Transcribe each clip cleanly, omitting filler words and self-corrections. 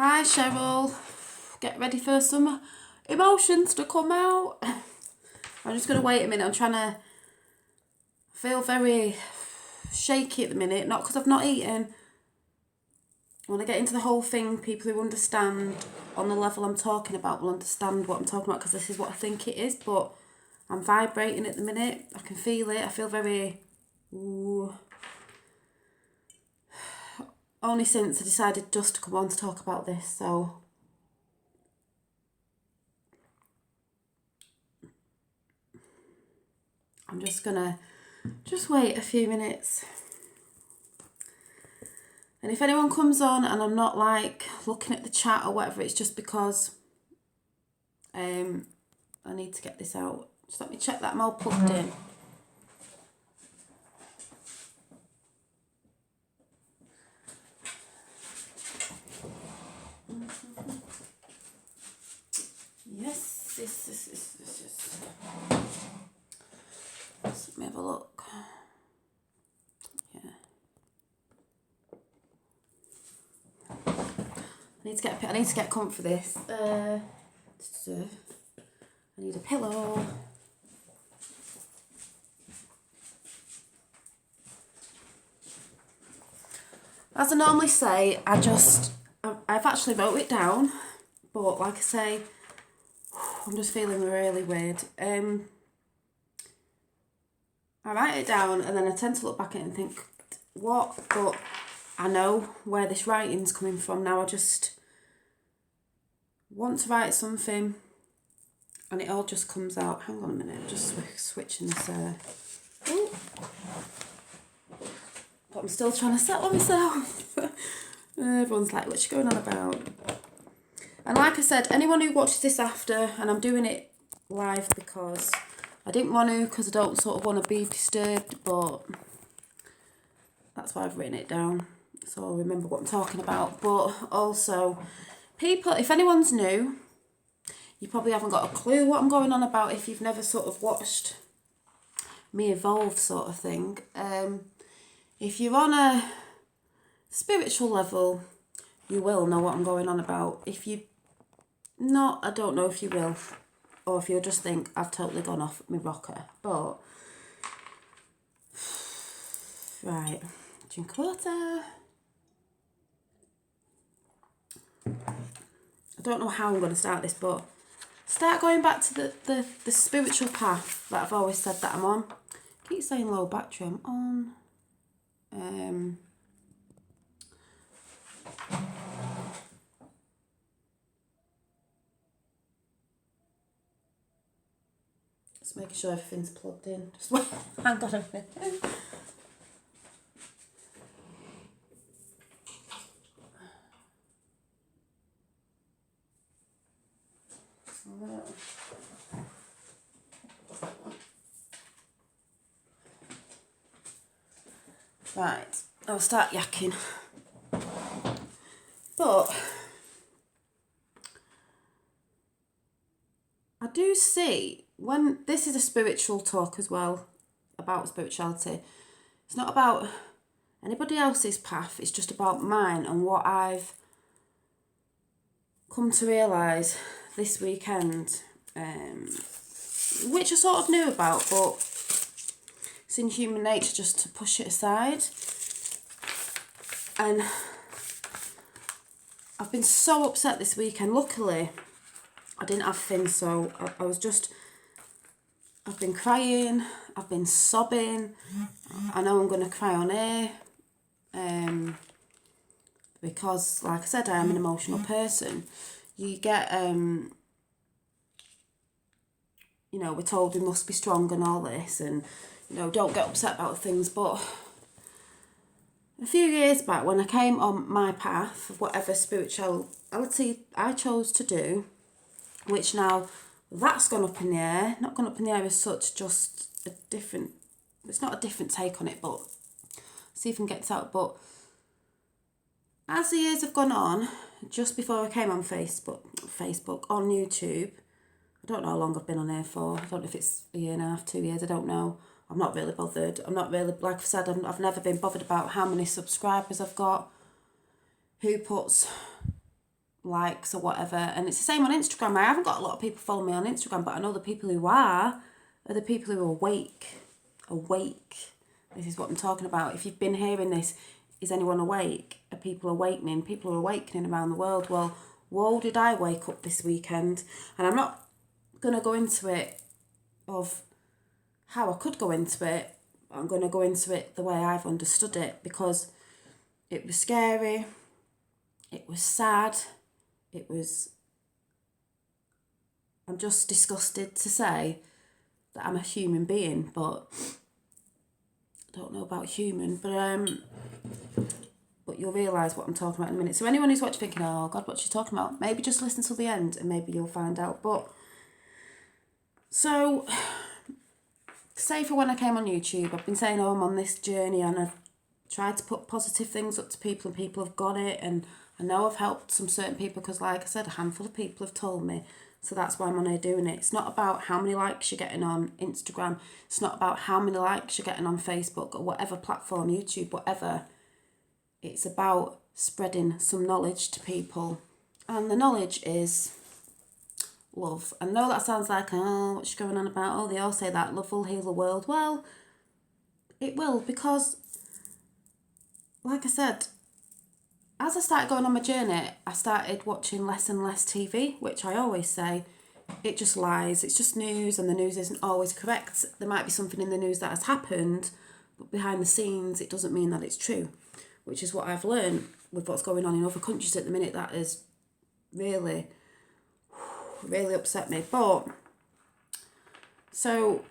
Hi Cheryl, get ready for some emotions to come out. I'm just going to wait a minute. I'm trying to feel very shaky at the minute, not because I've not eaten. When I get into the whole thing, people who understand on the level I'm talking about will understand what I'm talking about, because this is what I think it is, but I'm vibrating at the minute. I can feel it. I feel very... Ooh. Only since I decided just to come on to talk about this, so... I'm just gonna wait a few minutes. And if anyone comes on and I'm not like looking at the chat or whatever, it's just because I need to get this out. Just let me check that I'm all plugged in. Yes, this. Let me have a look. Yeah. I need to get comfy for this. I need a pillow. As I normally say, I've actually wrote it down, but like I say, I'm just feeling really weird. I write it down and then I tend to look back at it and think, what? But I know where this writing's coming from now. I just want to write something and it all just comes out. Hang on a minute, I'm just switching this. But I'm still trying to settle myself. Everyone's like, what's she going on about? And like I said, anyone who watches this after, and I'm doing it live because I didn't want to, because I don't sort of want to be disturbed, but that's why I've written it down, so I'll remember what I'm talking about. But also, people, if anyone's new, you probably haven't got a clue what I'm going on about if you've never sort of watched me evolve sort of thing. If you're on a spiritual level, you will know what I'm going on about. If you're not, I don't know if you will. Or if you'll just think, I've totally gone off my rocker. But, right, drink water. I don't know how I'm going to start this, but start going back to the spiritual path that I've always said that I'm on. I keep saying low battery, I'm on. Just making sure everything's plugged in. Just wait, hang on a minute. Right, I'll start yakking. But I do see, when this is a spiritual talk as well, about spirituality, it's not about anybody else's path, it's just about mine and what I've come to realise this weekend, which I sort of knew about, but it's in human nature just to push it aside. And I've been so upset this weekend. Luckily, I didn't have things, so I've been crying, I've been sobbing. I know I'm going to cry on air, because, like I said, I am an emotional person. You get, we're told we must be strong and all this, and, don't get upset about things, but a few years back when I came on my path of whatever spirituality I chose to do, which now that's gone up in the air, not gone up in the air as such, just it's not a different take on it, but see if I can get this out. But as the years have gone on, just before I came on Facebook, on YouTube, I don't know how long I've been on here for. I don't know if it's a year and a half, 2 years, I don't know. I'm not really bothered. I'm not really, like I've said, I've never been bothered about how many subscribers I've got, who puts likes or whatever. And it's the same on Instagram. I haven't got a lot of people following me on Instagram, but I know the people who are the people who are awake. This is what I'm talking about. If you've been hearing this, is anyone awake? Are people awakening? People are awakening around the world. Well, whoa, did I wake up this weekend? And I'm not going to go into it of how I could go into it. I'm going to go into it the way I've understood it, because it was scary, it was sad, I'm just disgusted to say that I'm a human being, but I don't know about human, but you'll realise what I'm talking about in a minute. So anyone who's watching thinking, oh God, what's she talking about? Maybe just listen till the end and maybe you'll find out. But, so, say for when I came on YouTube, I've been saying, oh, I'm on this journey, and I've tried to put positive things up to people, and people have got it, and I know I've helped some certain people because, like I said, a handful of people have told me. So that's why I'm on here doing it. It's not about how many likes you're getting on Instagram. It's not about how many likes you're getting on Facebook or whatever platform, YouTube, whatever. It's about spreading some knowledge to people. And the knowledge is love. I know that sounds like, oh, what's she going on about? Oh, they all say that love will heal the world. Well, it will, because, like I said, as I started going on my journey, I started watching less and less TV, which I always say, it just lies. It's just news, and the news isn't always correct. There might be something in the news that has happened, but behind the scenes, it doesn't mean that it's true, which is what I've learned with what's going on in other countries at the minute. That has really, really upset me. But, so,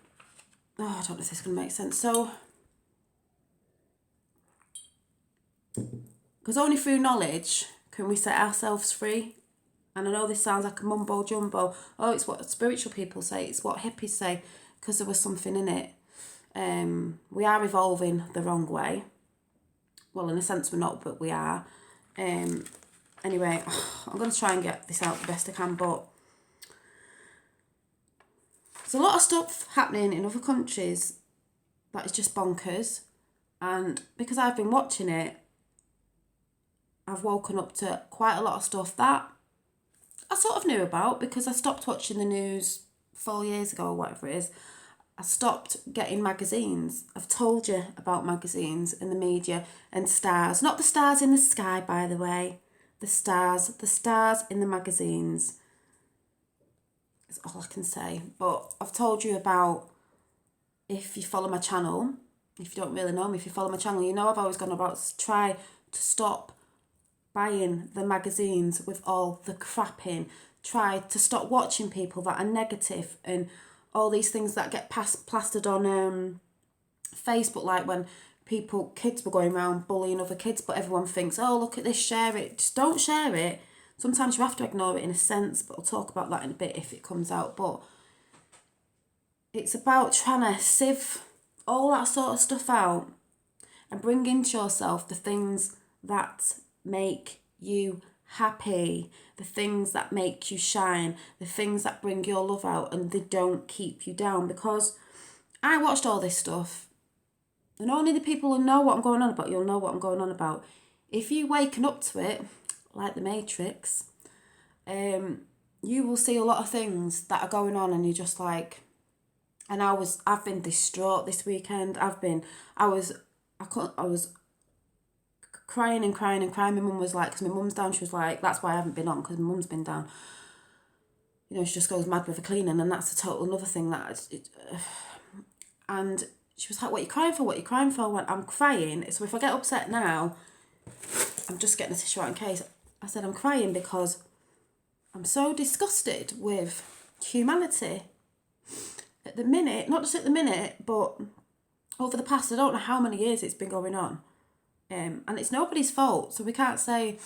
oh, I don't know if this is going to make sense. So, because only through knowledge can we set ourselves free. And I know this sounds like a mumbo jumbo. Oh, it's what spiritual people say. It's what hippies say, because there was something in it. We are evolving the wrong way. Well, in a sense we're not, but we are. Anyway, I'm going to try and get this out the best I can, but there's a lot of stuff happening in other countries that is just bonkers. And because I've been watching it, I've woken up to quite a lot of stuff that I sort of knew about, because I stopped watching the news 4 years ago or whatever it is. I stopped getting magazines. I've told you about magazines and the media and stars. Not the stars in the sky, by the way. The stars in the magazines. That's all I can say. But I've told you about, if you follow my channel, if you don't really know me, if you follow my channel, you know I've always gone about try to stop buying the magazines with all the crap in. Try to stop watching people that are negative and all these things that get plastered on Facebook, like when kids were going around bullying other kids, but everyone thinks, oh, look at this, share it. Just don't share it. Sometimes you have to ignore it in a sense, but I'll talk about that in a bit if it comes out. But it's about trying to sieve all that sort of stuff out and bring into yourself the things that make you happy, the things that make you shine, the things that bring your love out and they don't keep you down. Because I watched all this stuff, and only the people who know what I'm going on about, you'll know what I'm going on about. If you waken up to it, like the Matrix, you will see a lot of things that are going on and you're just like, and I've been distraught this weekend. I was crying and crying and crying. My mum was like, because my mum's down, she was like, that's why I haven't been on, because my mum's been down. You know, she just goes mad with the cleaning, and that's a total another thing and she was like, what are you crying for? What are you crying for? I went, I'm crying. So if I get upset now, I'm just getting a tissue out in case. I said, I'm crying because I'm so disgusted with humanity. At the minute, not just at the minute, but over the past, I don't know how many years it's been going on. And it's nobody's fault, so we can't say,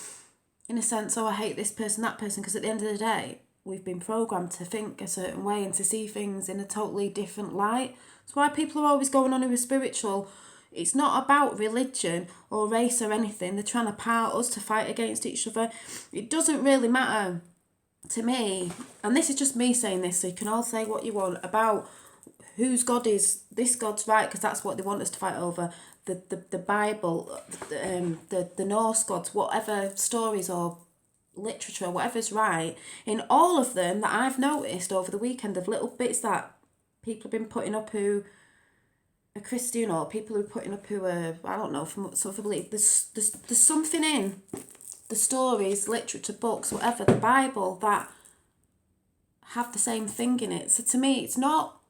in a sense, oh, I hate this person, that person, because at the end of the day, we've been programmed to think a certain way and to see things in a totally different light. That's why people are always going on who are spiritual. It's not about religion or race or anything. They're trying to part us to fight against each other. It doesn't really matter to me, and this is just me saying this, so you can all say what you want about whose God is. This God's right, because that's what they want us to fight over. The Bible, the Norse gods, whatever stories or literature or whatever's right, in all of them that I've noticed over the weekend, of little bits that people have been putting up who are Christian, or people who are putting up who are, I don't know, from some belief, there's something in the stories, literature, books, whatever, the Bible, that have the same thing in it. So to me, it's not,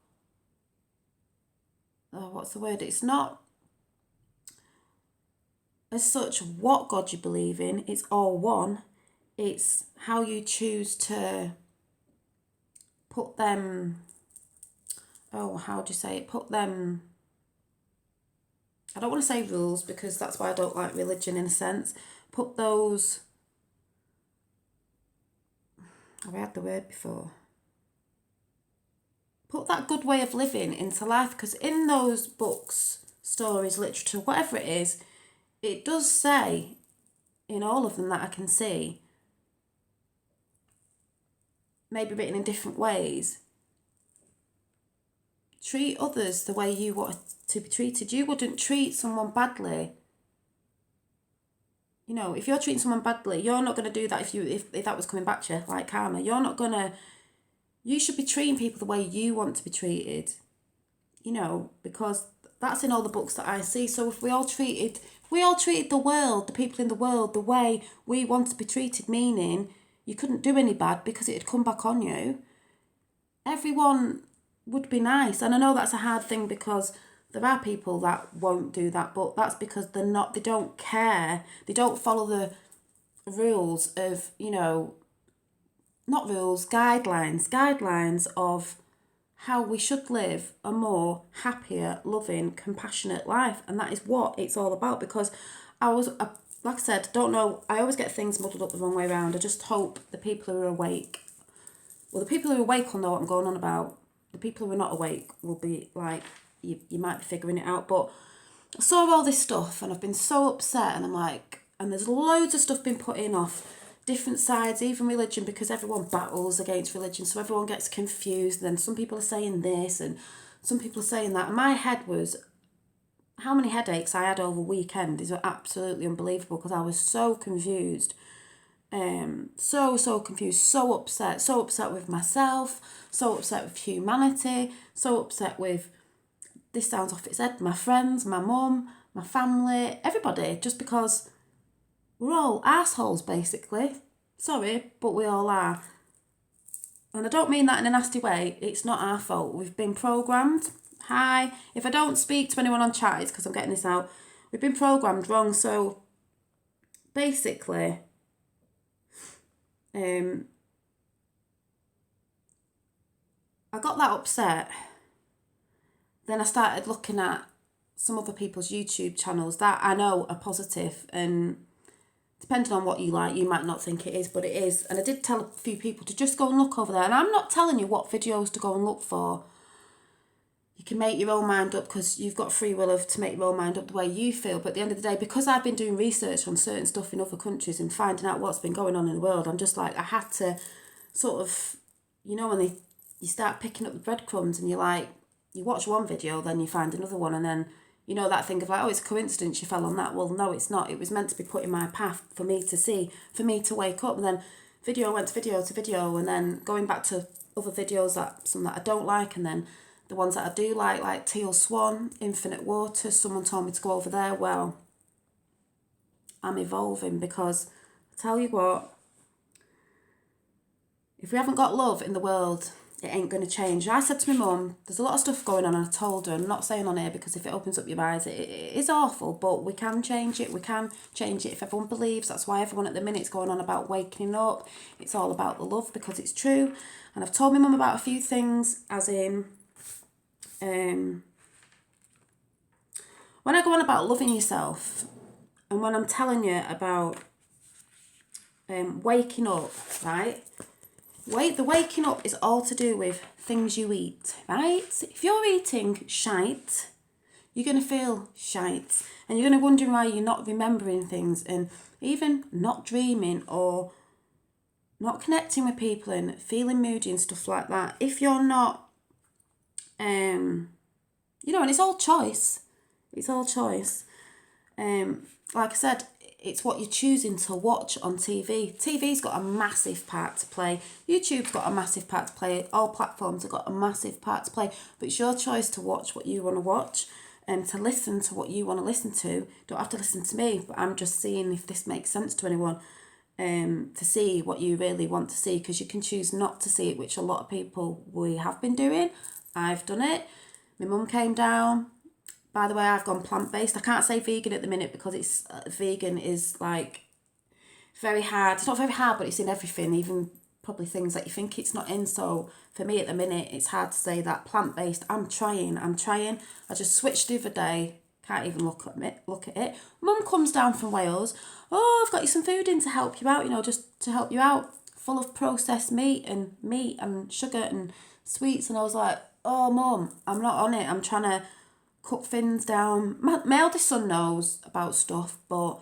what's the word? It's not as such what God you believe in. It's all one. It's how you choose to put them, how do you say it? Put them, I don't want to say rules, because that's why I don't like religion in a sense. Put those, have I had the word before? Put that good way of living into life, because in those books, stories, literature, whatever it is, it does say in all of them that I can see, maybe written in different ways, treat others the way you want to be treated. You wouldn't treat someone badly. You know, if you're treating someone badly, you're not going to do that if that was coming back to you, like karma. You're not going to, you should be treating people the way you want to be treated, you know, because that's in all the books that I see. So if we all treated the world, the people in the world, the way we want to be treated, meaning you couldn't do any bad because it'd come back on you, everyone would be nice. And I know that's a hard thing, because there are people that won't do that, but that's because they don't care. They don't follow the rules of, you know, not rules, guidelines of how we should live a more happier, loving, compassionate life. And that is what it's all about, because like I said, don't know, I always get things muddled up the wrong way around. I just hope the people who are awake, well, the people who are awake will know what I'm going on about. The people who are not awake will be like, you might be figuring it out. But I saw all this stuff and I've been so upset, and I'm like, and there's loads of stuff being put in off different sides, even religion, because everyone battles against religion, so everyone gets confused. And then some people are saying this and some people are saying that. And my head was, how many headaches I had over weekend is absolutely unbelievable, because I was so confused. So confused, so upset with myself, so upset with humanity, so upset with, this sounds off its head, my friends, my mum, my family, everybody, just because we're all assholes, basically. Sorry, but we all are. And I don't mean that in a nasty way. It's not our fault. We've been programmed. Hi. If I don't speak to anyone on chat, it's because I'm getting this out. We've been programmed wrong. So, basically, I got that upset. Then I started looking at some other people's YouTube channels that I know are positive, and depending on what you like, you might not think it is, but it is. And I did tell a few people to just go and look over there. And I'm not telling you what videos to go and look for. You can make your own mind up, because you've got free will to make your own mind up the way you feel. But at the end of the day, because I've been doing research on certain stuff in other countries and finding out what's been going on in the world, I'm just like, I had to sort of, you know, when you start picking up the breadcrumbs, and you're like, you watch one video, then you find another one, and then, you know, that thing of like, oh, it's a coincidence you fell on that. Well, no, it's not. It was meant to be put in my path for me to see, for me to wake up. And then video went to video to video, and then going back to other videos, some that I don't like, and then the ones that I do like Teal Swan, Infinite Water, someone told me to go over there. Well, I'm evolving, because I tell you what, if we haven't got love in the world, it ain't going to change. I said to my mum, there's a lot of stuff going on, and I told her, I'm not saying on here because if it opens up your eyes, it is awful, but we can change it. We can change it if everyone believes. That's why everyone at the minute's going on about waking up. It's all about the love, because it's true. And I've told my mum about a few things, as in, when I go on about loving yourself, and when I'm telling you about waking up, right? The waking up is all to do with things you eat, right? If you're eating shite, you're going to feel shite. And you're going to wonder why you're not remembering things, and even not dreaming, or not connecting with people, and feeling moody and stuff like that. If you're not, you know, and it's all choice. It's all choice. Like I said, it's what you're choosing to watch on TV. TV's got a massive part to play. YouTube's got a massive part to play. All platforms have got a massive part to play. But it's your choice to watch what you want to watch and to listen to what you want to listen to. Don't have to listen to me, but I'm just seeing if this makes sense to anyone. To see what you really want to see, because you can choose not to see it, which a lot of people we have been doing. I've done it. My mum came down. By the way, I've gone plant-based. I can't say vegan at the minute because it's vegan is like very hard. It's not very hard, but it's in everything, even probably things that you think it's not in. So for me at the minute, it's hard to say that. Plant-based, I'm trying. I just switched the other day. Can't even look at it. Mum comes down from Wales. Oh, I've got you some food in to help you out, just to help you out. Full of processed meat and sugar and sweets. And I was like, oh, Mum, I'm not on it. I'm trying to cut things down. My eldest son knows about stuff, but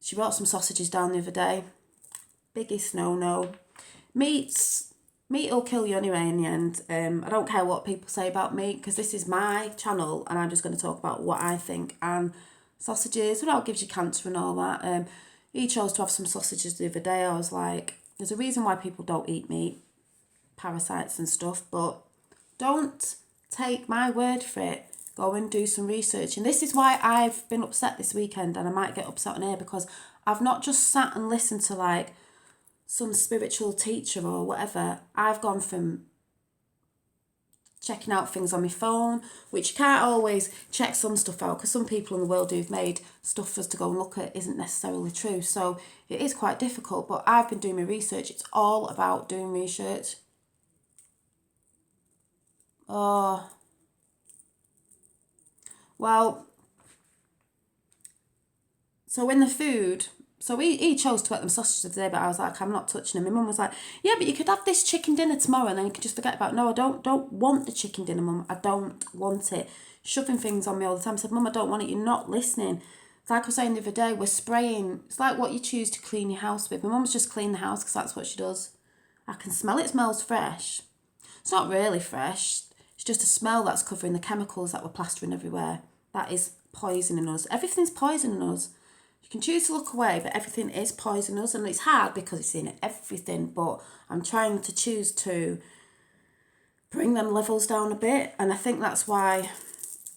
she brought some sausages down the other day. Biggest no-no. Meat will kill you anyway in the end. I don't care what people say about meat, because this is my channel and I'm just going to talk about what I think. And sausages, it gives you cancer and all that. He chose to have some sausages the other day. I was like, there's a reason why people don't eat meat, parasites and stuff, but don't take my word for it. Go and do some research. And this is why I've been upset this weekend, and I might get upset on here, because I've not just sat and listened to like some spiritual teacher or whatever. I've gone from checking out things on my phone, which you can't always check some stuff out, because some people in the world who've made stuff for us to go and look at isn't necessarily true. So it is quite difficult, but I've been doing my research. It's all about doing research. Oh, well, so in the food, so he chose to eat them sausages today, but I was like, I'm not touching them. My mum was like, yeah, but you could have this chicken dinner tomorrow and then you could just forget about it. No, I don't want the chicken dinner, Mum. I don't want it. Shoving things on me all the time. I said, Mum, I don't want it. You're not listening. It's like I was saying the other day, we're spraying. It's like what you choose to clean your house with. My mum's just cleaned the house because that's what she does. I can smell it. It smells fresh. It's not really fresh. It's just a smell that's covering the chemicals that we're plastering everywhere. That is poisoning us. Everything's poisoning us. You can choose to look away, but everything is poisonous, and it's hard because it's in everything, but I'm trying to choose to bring them levels down a bit, and I think that's why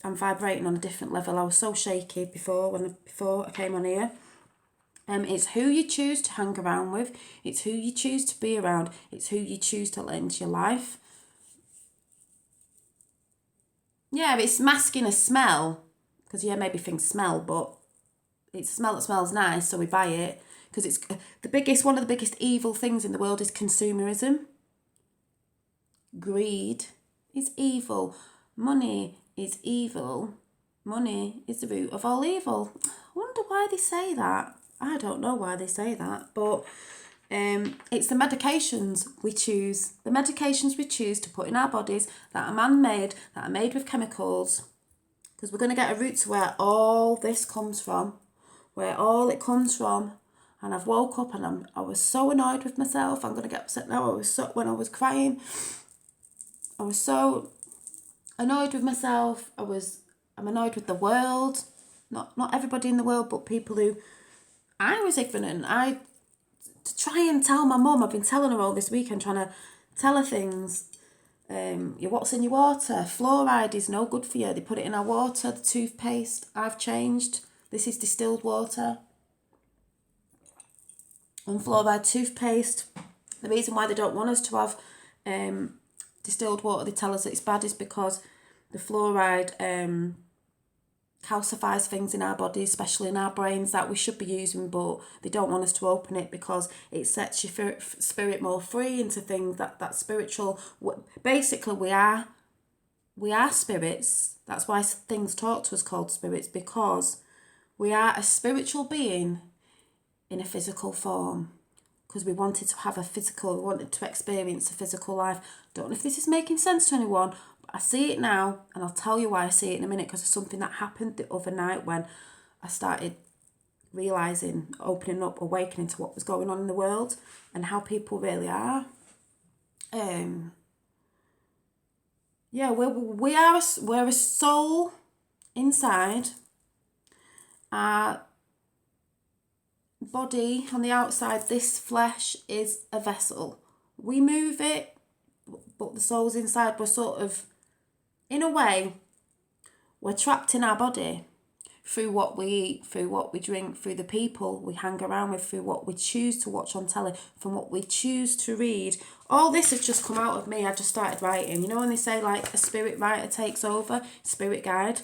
I'm vibrating on a different level. I was so shaky before I came on here. It's who you choose to hang around with, it's who you choose to be around, it's who you choose to let into your life. Yeah, it's masking a smell, because maybe things smell, but it's a smell that smells nice, so we buy it, because it's one of the biggest evil things in the world is consumerism. Greed is evil. Money is evil. Money is the root of all evil. I wonder why they say that. I don't know why they say that, but it's the medications we choose. The medications we choose to put in our bodies that are man-made, that are made with chemicals, because we're going to get a root to where all this comes from. Where all it comes from. And I've woke up and I was so annoyed with myself. I'm going to get upset now. When I was crying, I was so annoyed with myself. I'm annoyed with the world. Not everybody in the world, but people who I was ignorant. To try and tell my mum, I've been telling her all this weekend, trying to tell her things. What's in your water? Fluoride is no good for you. They put it in our water. The toothpaste I've changed. This is distilled water. Unfluoride toothpaste. The reason why they don't want us to have distilled water, they tell us that it's bad, is because the fluoride calcifies things in our bodies, especially in our brains, that we should be using, but they don't want us to open it because it sets your spirit more free into things that spiritual. Basically, we are spirits. That's why things talk to us called spirits, because we are a spiritual being in a physical form, because we wanted to experience a physical life. Don't know if this is making sense to anyone, but I see it now, and I'll tell you why I see it in a minute, because of something that happened the other night when I started realising, opening up, awakening to what was going on in the world and how people really are. We're a soul inside. body on the outside, this flesh is a vessel. We move it, but the soul's inside. We're sort of, in a way, we're trapped in our body through what we eat, through what we drink, through the people we hang around with, through what we choose to watch on telly, from what we choose to read. All this has just come out of me. I just started writing. You know when they say like a spirit writer takes over, spirit guide?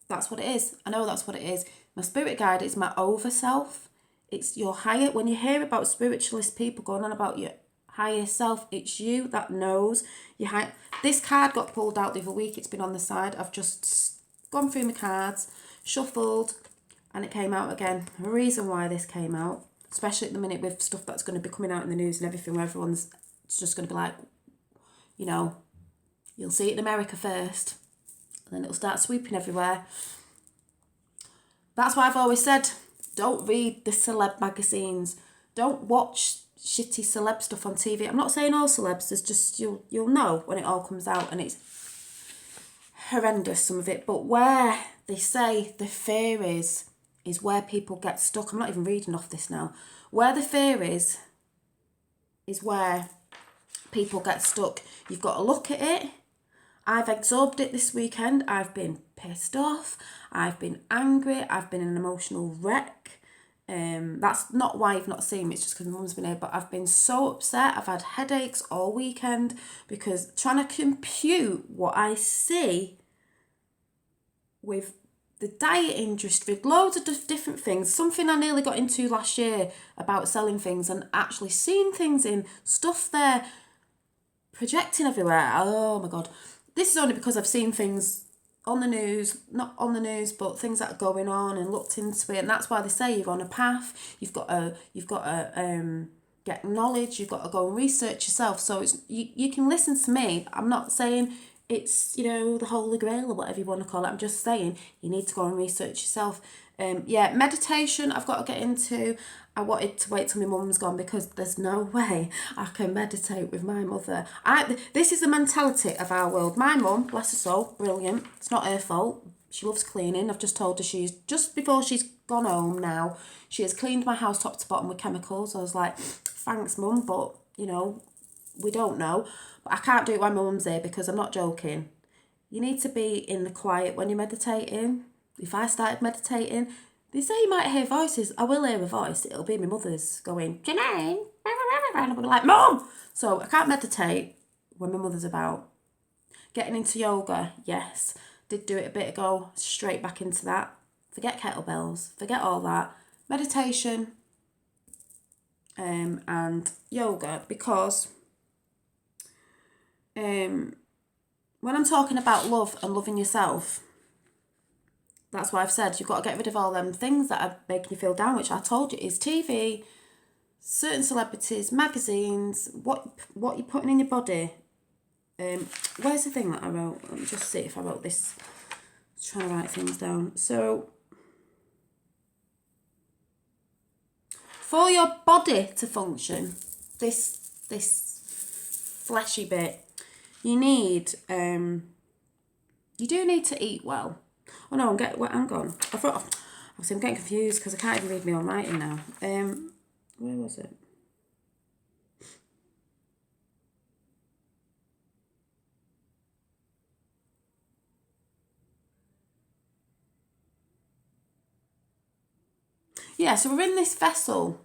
That's what it is. I know that's what it is. My spirit guide is my over self. It's your higher, when you hear about spiritualist people going on about your higher self, it's you that knows your high. This card got pulled out the other week. It's been on the side. I've just gone through my cards, shuffled, and it came out again. The reason why this came out, especially at the minute with stuff that's going to be coming out in the news and everything, where everyone's just going to be like, you know, you'll see it in America first, and then it'll start sweeping everywhere. That's why I've always said, don't read the celeb magazines. Don't watch shitty celeb stuff on TV. I'm not saying all celebs. There's just, you'll know when it all comes out, and it's horrendous, some of it. But where they say the fear is where people get stuck. I'm not even reading off this now. Where the fear is where people get stuck. You've got to look at it. I've absorbed it this weekend. I've been pissed off. I've been angry. I've been an emotional wreck. That's not why you've not seen me. It's just because my mum's been here. But I've been so upset. I've had headaches all weekend because trying to compute what I see with the diet industry, loads of different things. Something I nearly got into last year about selling things and actually seeing things in stuff there projecting everywhere. Oh my God. This is only because I've seen things on the news, not on the news, but things that are going on and looked into it. And that's why they say you're on a path. You've got to get knowledge. You've got to go and research yourself. So it's you can listen to me. I'm not saying it's, you know, the Holy Grail or whatever you want to call it. I'm just saying you need to go and research yourself. Meditation I've got to get into. I wanted to wait till my mum's gone because there's no way I can meditate with my mother. This is the mentality of our world. My mum, bless her soul, brilliant. It's not her fault. She loves cleaning. I've just told her just before she's gone home now, she has cleaned my house top to bottom with chemicals. I was like, thanks, Mum, but, you know, we don't know. But I can't do it while my mum's here because I'm not joking. You need to be in the quiet when you're meditating. If I started meditating, they say you might hear voices. I will hear a voice. It'll be my mother's going, Janine, and I'll be like, Mum! So I can't meditate when my mother's about. Getting into yoga, yes. Did do it a bit ago, straight back into that. Forget kettlebells, forget all that. Meditation and yoga, because when I'm talking about love and loving yourself, that's why I've said you've got to get rid of all them things that are making you feel down, which I told you is TV, certain celebrities, magazines, what you're putting in your body. Where's the thing that I wrote? Let me just see if I wrote this. I was trying to write things down. So, for your body to function, this fleshy bit, you need, you do need to eat well. Oh no, hang on. I'm getting confused because I can't even read my own writing now. Where was it? Yeah, so we're in this vessel.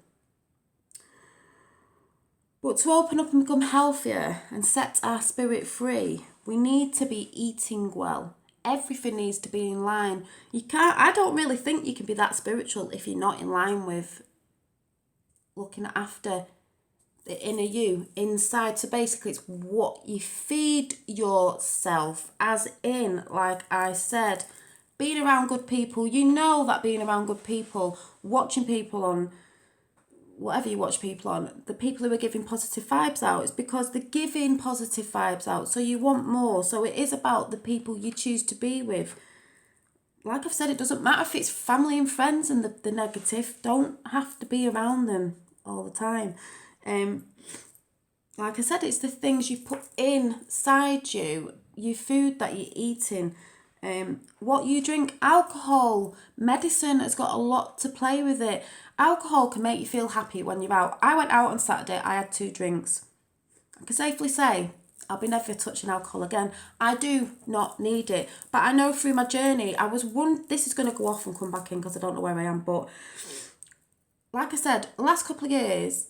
But to open up and become healthier and set our spirit free, we need to be eating well. Everything needs to be in line. I don't really think you can be that spiritual if you're not in line with looking after the inner you inside. So basically it's what you feed yourself, as in, like I said, being around good people. You know that being around good people, watching people on whatever you watch people on, the people who are giving positive vibes out, it's because they're giving positive vibes out, so you want more. So it is about the people you choose to be with. Like I've said, it doesn't matter if it's family and friends and the negative, don't have to be around them all the time. Like I said, it's the things you put inside you, your food that you're eating. What you drink, alcohol, medicine has got a lot to play with it. Alcohol can make you feel happy when you're out. I went out on Saturday, I had 2 drinks. I can safely say I'll be never touching alcohol again. I do not need it. But I know through my journey, this is going to go off and come back in because I don't know where I am. But like I said, the last couple of years,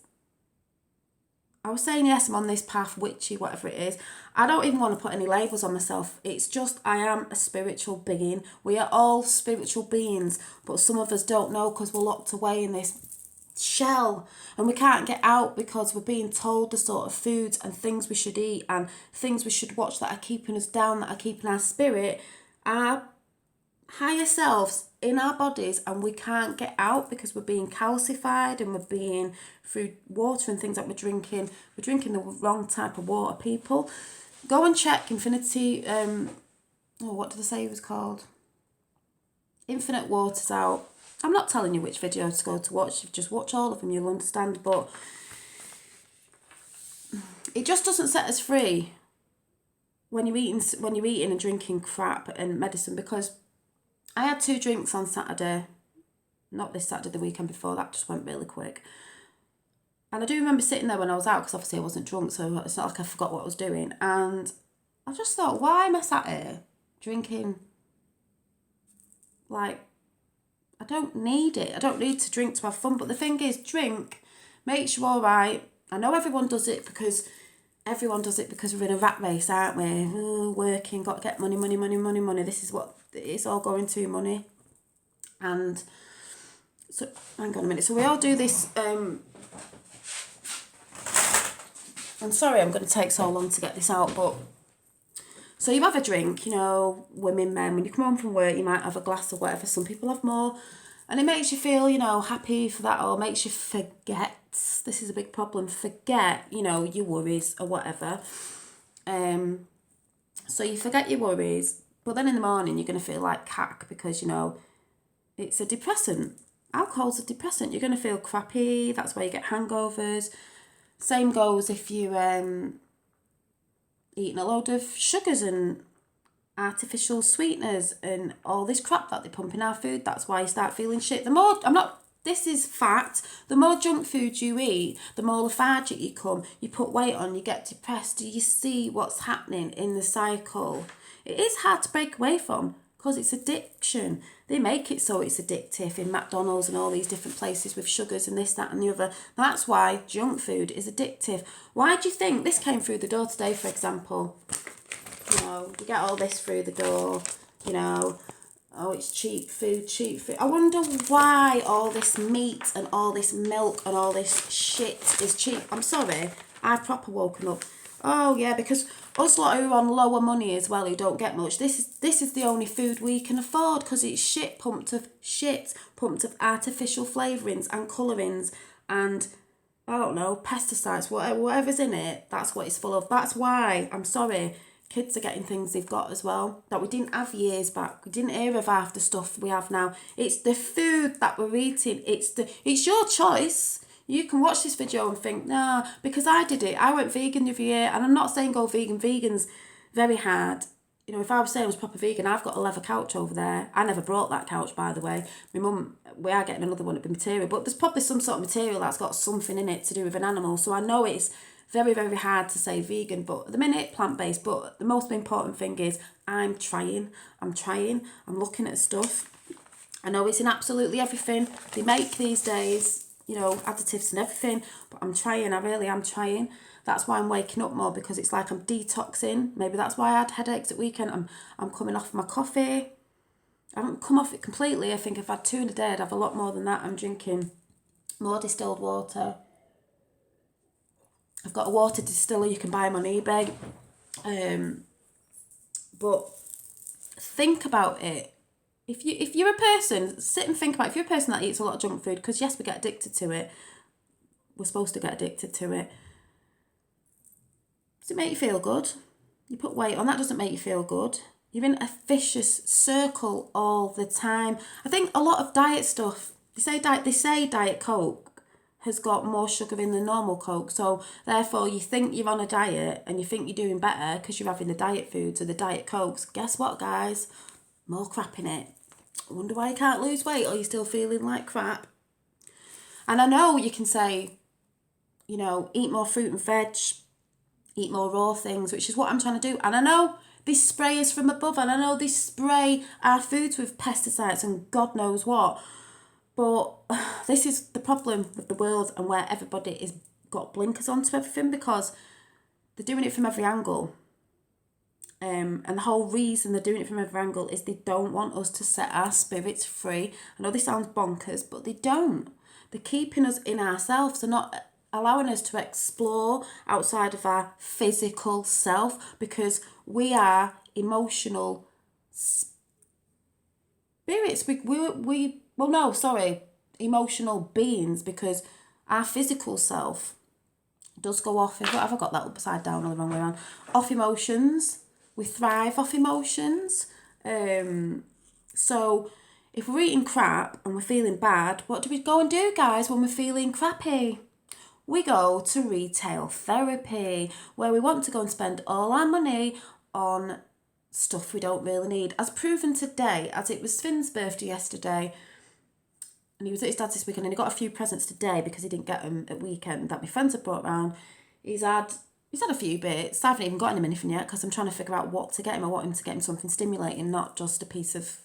I was saying, yes, I'm on this path, witchy, whatever it is. I don't even want to put any labels on myself. It's just, I am a spiritual being. We are all spiritual beings, but some of us don't know because we're locked away in this shell and we can't get out because we're being told the sort of foods and things we should eat and things we should watch that are keeping us down, that are keeping our spirit, our higher selves in our bodies, and we can't get out because we're being calcified and we're being through water and things that we're drinking the wrong type of water. People, go and check Infinity, what did I say it was called? Infinite Water's out. I'm not telling you which video to go to watch. If you just watch all of them, you'll understand. But it just doesn't set us free when you're eating and drinking crap and medicine. Because I had 2 drinks on Saturday, not this Saturday, the weekend before. That just went really quick. And I do remember sitting there when I was out, because obviously I wasn't drunk, so it's not like I forgot what I was doing. And I just thought, why am I sat here drinking? Like, I don't need it. I don't need to drink to have fun. But the thing is, drink makes you all right. I know everyone does it because we're in a rat race, aren't we? Ooh, working, got to get money. This is what it's all going to, money. And so, hang on a minute. So we all do this. I'm sorry I'm going to take so long to get this out, but so you have a drink, women, men, when you come home from work, you might have a glass or whatever. Some people have more, and it makes you feel, happy for that, or makes you forget. This is a big problem. Forget, your worries or whatever. So you forget your worries, but then in the morning you're going to feel like cack because, it's a depressant. Alcohol's a depressant. You're going to feel crappy. That's why you get hangovers. Same goes if you're eating a load of sugars and artificial sweeteners and all this crap that they pump in our food. That's why you start feeling shit. This is fact. The more junk food you eat, the more lethargic you come. You put weight on, you get depressed. Do you see what's happening in the cycle? It is hard to break away from because it's addiction. They make it so it's addictive in McDonald's and all these different places with sugars and this, that and the other. That's why junk food is addictive. Why do you think this came through the door today, for example? You get all this through the door, oh, it's cheap food. I wonder why all this meat and all this milk and all this shit is cheap. I'm sorry, I've proper woken up. Oh yeah, because us lot who are on lower money as well, who don't get much, this is the only food we can afford because it's shit pumped of artificial flavourings and colourings and, I don't know, pesticides, whatever's in it, that's what it's full of. That's why, I'm sorry, kids are getting things they've got as well that we didn't have years back. We didn't hear of half the stuff we have now. It's the food that we're eating. It's your choice. You can watch this video and think, nah, because I did it. I went vegan the other year, and I'm not saying go vegan. Vegan's very hard. If I was saying I was proper vegan, I've got a leather couch over there. I never brought that couch, by the way. My mum, we are getting another one of the material, but there's probably some sort of material that's got something in it to do with an animal. So I know it's very, very hard to say vegan, but at the minute, plant-based. But the most important thing is I'm trying. I'm looking at stuff. I know it's in absolutely everything they make these days, additives and everything, but I'm trying. I really am trying. That's why I'm waking up more, because it's like I'm detoxing. Maybe that's why I had headaches at weekend. I'm coming off my coffee. I haven't come off it completely. I think if I had 2 in a day, I'd have a lot more than that. I'm drinking more distilled water. I've got a water distiller, you can buy them on eBay. But think about it. If you're a person, sit and think about it. If you're a person that eats a lot of junk food, because yes, we get addicted to it. We're supposed to get addicted to it. Does it make you feel good? You put weight on, that doesn't make you feel good. You're in a vicious circle all the time. I think a lot of diet stuff, they say Diet Coke has got more sugar in than normal Coke, so therefore you think you're on a diet and you think you're doing better because you're having the diet foods or the Diet Cokes. Guess what, guys? more crap in it. I wonder why you can't lose weight, or you're still feeling like crap. And I know you can say, you know, eat more fruit and veg, eat more raw things, which is what I'm trying to do. And I know this spray is from above, and I know this spray our foods with pesticides and God knows what. But this is the problem with the world, and where everybody is got blinkers onto everything, because they're doing it from every angle. And the whole reason they're doing it from every angle is they don't want us to set our spirits free. I know this sounds bonkers, but they don't. They're keeping us in ourselves. They're not allowing us to explore outside of our physical self, because we are emotional spirits. Emotional beings, because our physical self does go off. Have I got that upside down or the wrong way around? Off emotions. We thrive off emotions. So if we're eating crap and we're feeling bad, what do we go and do, guys, when we're feeling crappy? We go to retail therapy, where we want to go and spend all our money on stuff we don't really need. As proven today, as it was Finn's birthday yesterday, and he was at his dad's this weekend, and he got a few presents today because he didn't get them at weekend that my friends had brought round. He's had a few bits. I haven't even gotten him anything yet, because I'm trying to figure out what to get him. I want him to get him something stimulating, not just a piece of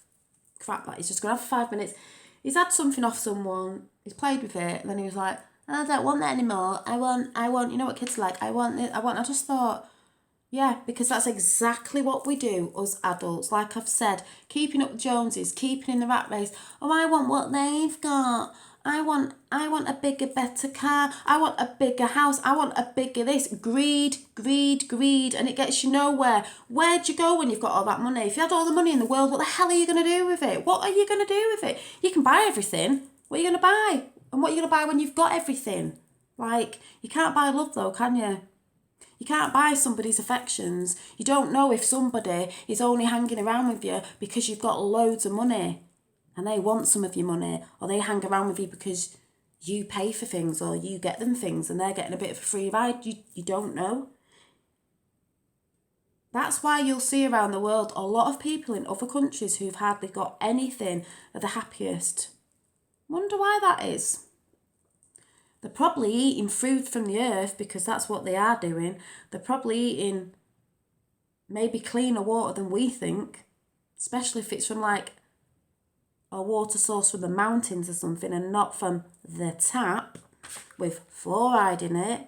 crap that he's just going to have for 5 minutes. He's had something off someone, he's played with it, and then he was like, I don't want that anymore. I want, you know what kids are like, I just thought, yeah, because that's exactly what we do, us adults. Like I've said, keeping up with Joneses, keeping in the rat race. Oh, I want what they've got. I want a bigger, better car. I want a bigger house. I want a bigger this. Greed, greed, greed. And it gets you nowhere. Where'd you go when you've got all that money? If you had all the money in the world, what the hell are you going to do with it? What are you going to do with it? You can buy everything. What are you going to buy? And what are you going to buy when you've got everything? Like, you can't buy love though, can you? You can't buy somebody's affections. You don't know if somebody is only hanging around with you because you've got loads of money and they want some of your money, or they hang around with you because you pay for things or you get them things and they're getting a bit of a free ride. You don't know. That's why you'll see around the world a lot of people in other countries who've hardly got anything are the happiest. Wonder why that is. They're probably eating food from the earth, because that's what they are doing. They're probably eating maybe cleaner water than we think, especially if it's from like a water source from the mountains or something, and not from the tap with fluoride in it.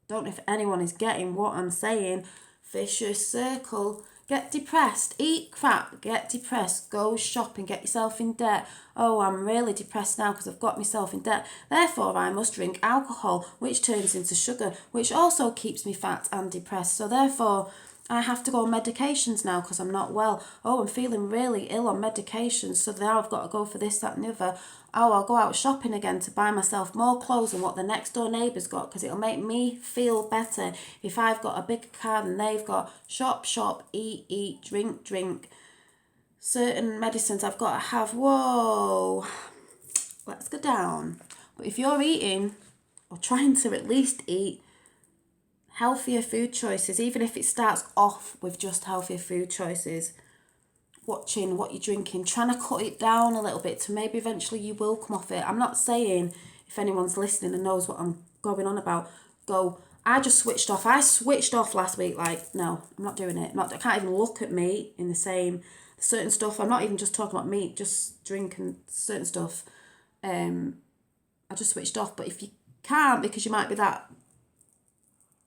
Don't know if anyone is getting what I'm saying. Vicious circle. Get depressed, eat crap, get depressed, go shopping, get yourself in debt. Oh, I'm really depressed now because I've got myself in debt. Therefore, I must drink alcohol, which turns into sugar, which also keeps me fat and depressed. So therefore, I have to go on medications now because I'm not well. Oh, I'm feeling really ill on medications, so now I've got to go for this, that and the other. Oh, I'll go out shopping again to buy myself more clothes than what the next door neighbour's got, because it'll make me feel better if I've got a bigger car than they've got. Shop, eat, drink. Certain medicines I've got to have. Whoa, let's go down. But if you're eating, or trying to at least eat, healthier food choices, even if it starts off with just healthier food choices, watching what you're drinking, trying to cut it down a little bit to maybe eventually you will come off it. I'm not saying, if anyone's listening and knows what I'm going on about, go, I just switched off. I switched off last week, like, no, I'm not doing it. I can't even look at meat in the same, certain stuff. I'm not even just talking about meat, just drink and certain stuff. I just switched off. But if you can't, because you might be that,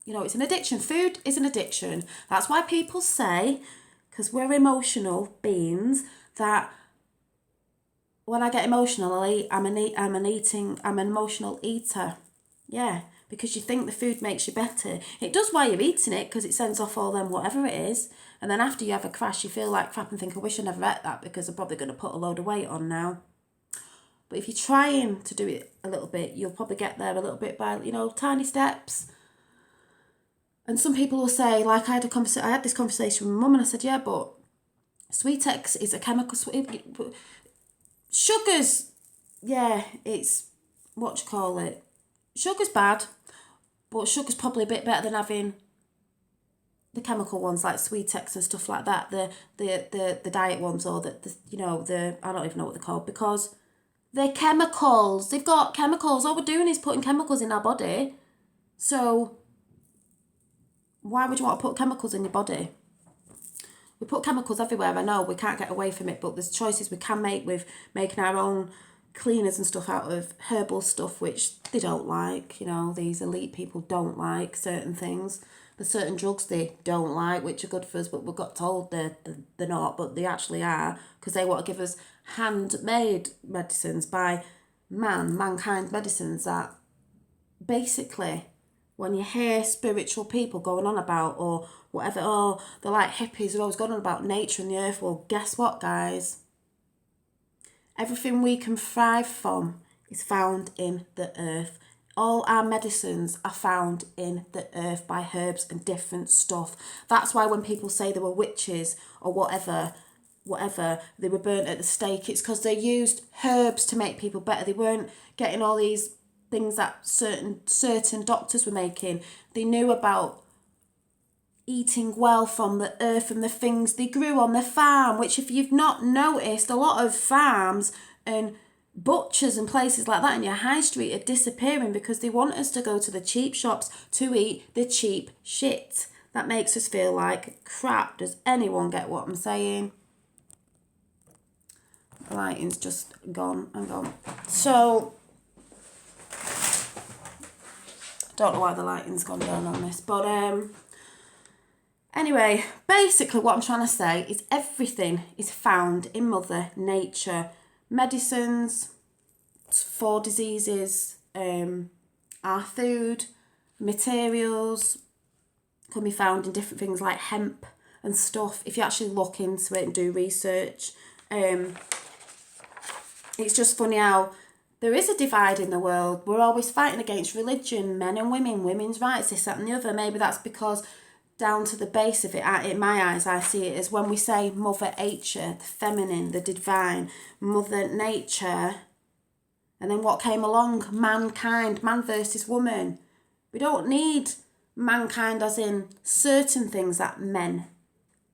you know, it's an addiction. Food is an addiction. That's why people say, because we're emotional beings, that when I get emotional, I'm an emotional eater. Yeah, because you think the food makes you better. It does while you're eating it, because it sends off all them whatever it is. And then after you have a crash, you feel like crap and think, I wish I never ate that, because I'm probably going to put a load of weight on now. But if you're trying to do it a little bit, you'll probably get there a little bit by, you know, tiny steps. And some people will say, like I had this conversation with my mum, and I said, yeah, but Sweetex is a chemical. Sugars, yeah, it's, what you call it? Sugar's bad, but sugar's probably a bit better than having the chemical ones like Sweetex and stuff like that, the diet ones, or the I don't even know what they're called, because they're chemicals. They've got chemicals. All we're doing is putting chemicals in our body. So why would you want to put chemicals in your body? We put chemicals everywhere. I know we can't get away from it, but there's choices we can make with making our own cleaners and stuff out of herbal stuff, which they don't like. These elite people don't like certain things. There's certain drugs they don't like, which are good for us, but we got told they're not, but they actually are, because they want to give us handmade medicines by mankind medicines that basically, when you hear spiritual people going on about, or whatever, they're like hippies, they're always going on about nature and the earth. Well, guess what, guys? Everything we can thrive from is found in the earth. All our medicines are found in the earth by herbs and different stuff. That's why when people say they were witches or whatever, they were burnt at the stake, it's because they used herbs to make people better. They weren't getting all these things that certain doctors were making. They knew about eating well from the earth and the things they grew on the farm, which, if you've not noticed, a lot of farms and butchers and places like that in your high street are disappearing because they want us to go to the cheap shops to eat the cheap shit that makes us feel like crap. Does anyone get what I'm saying? The lighting's just gone and gone. So don't know why the lighting's gone down on this, but anyway, basically what I'm trying to say is everything is found in Mother Nature. Medicines for diseases, our food, materials can be found in different things like hemp and stuff. If you actually look into it and do research, it's just funny how there is a divide in the world. We're always fighting against religion, men and women, women's rights, this, that and the other. Maybe that's because down to the base of it, in my eyes, I see it as when we say Mother Nature, the feminine, the divine, Mother Nature, and then what came along? Mankind, man versus woman. We don't need mankind as in certain things that men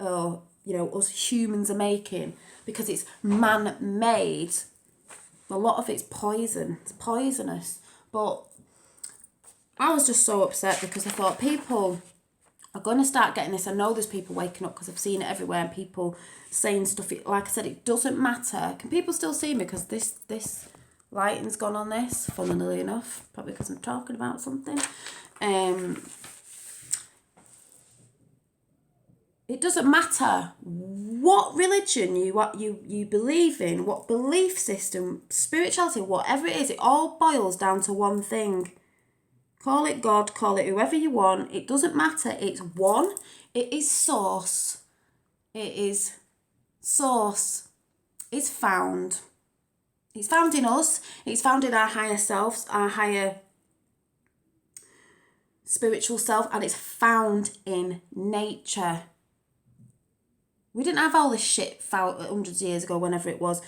or, us humans are making, because it's man-made. A lot of it's poison. It's poisonous. But I was just so upset because I thought people are going to start getting this. I know there's people waking up because I've seen it everywhere, and people saying stuff. Like I said, it doesn't matter. Can people still see me? Because this lighting's gone on this, funnily enough. Probably because I'm talking about something. It doesn't matter what religion you believe in, what belief system, spirituality, whatever it is, it all boils down to one thing. Call it God, call it whoever you want. It doesn't matter. It's one. It is source. It is source. It's found. It's found in us. It's found in our higher selves, our higher spiritual self, and it's found in nature. We didn't have all this shit hundreds of years ago, whenever it was.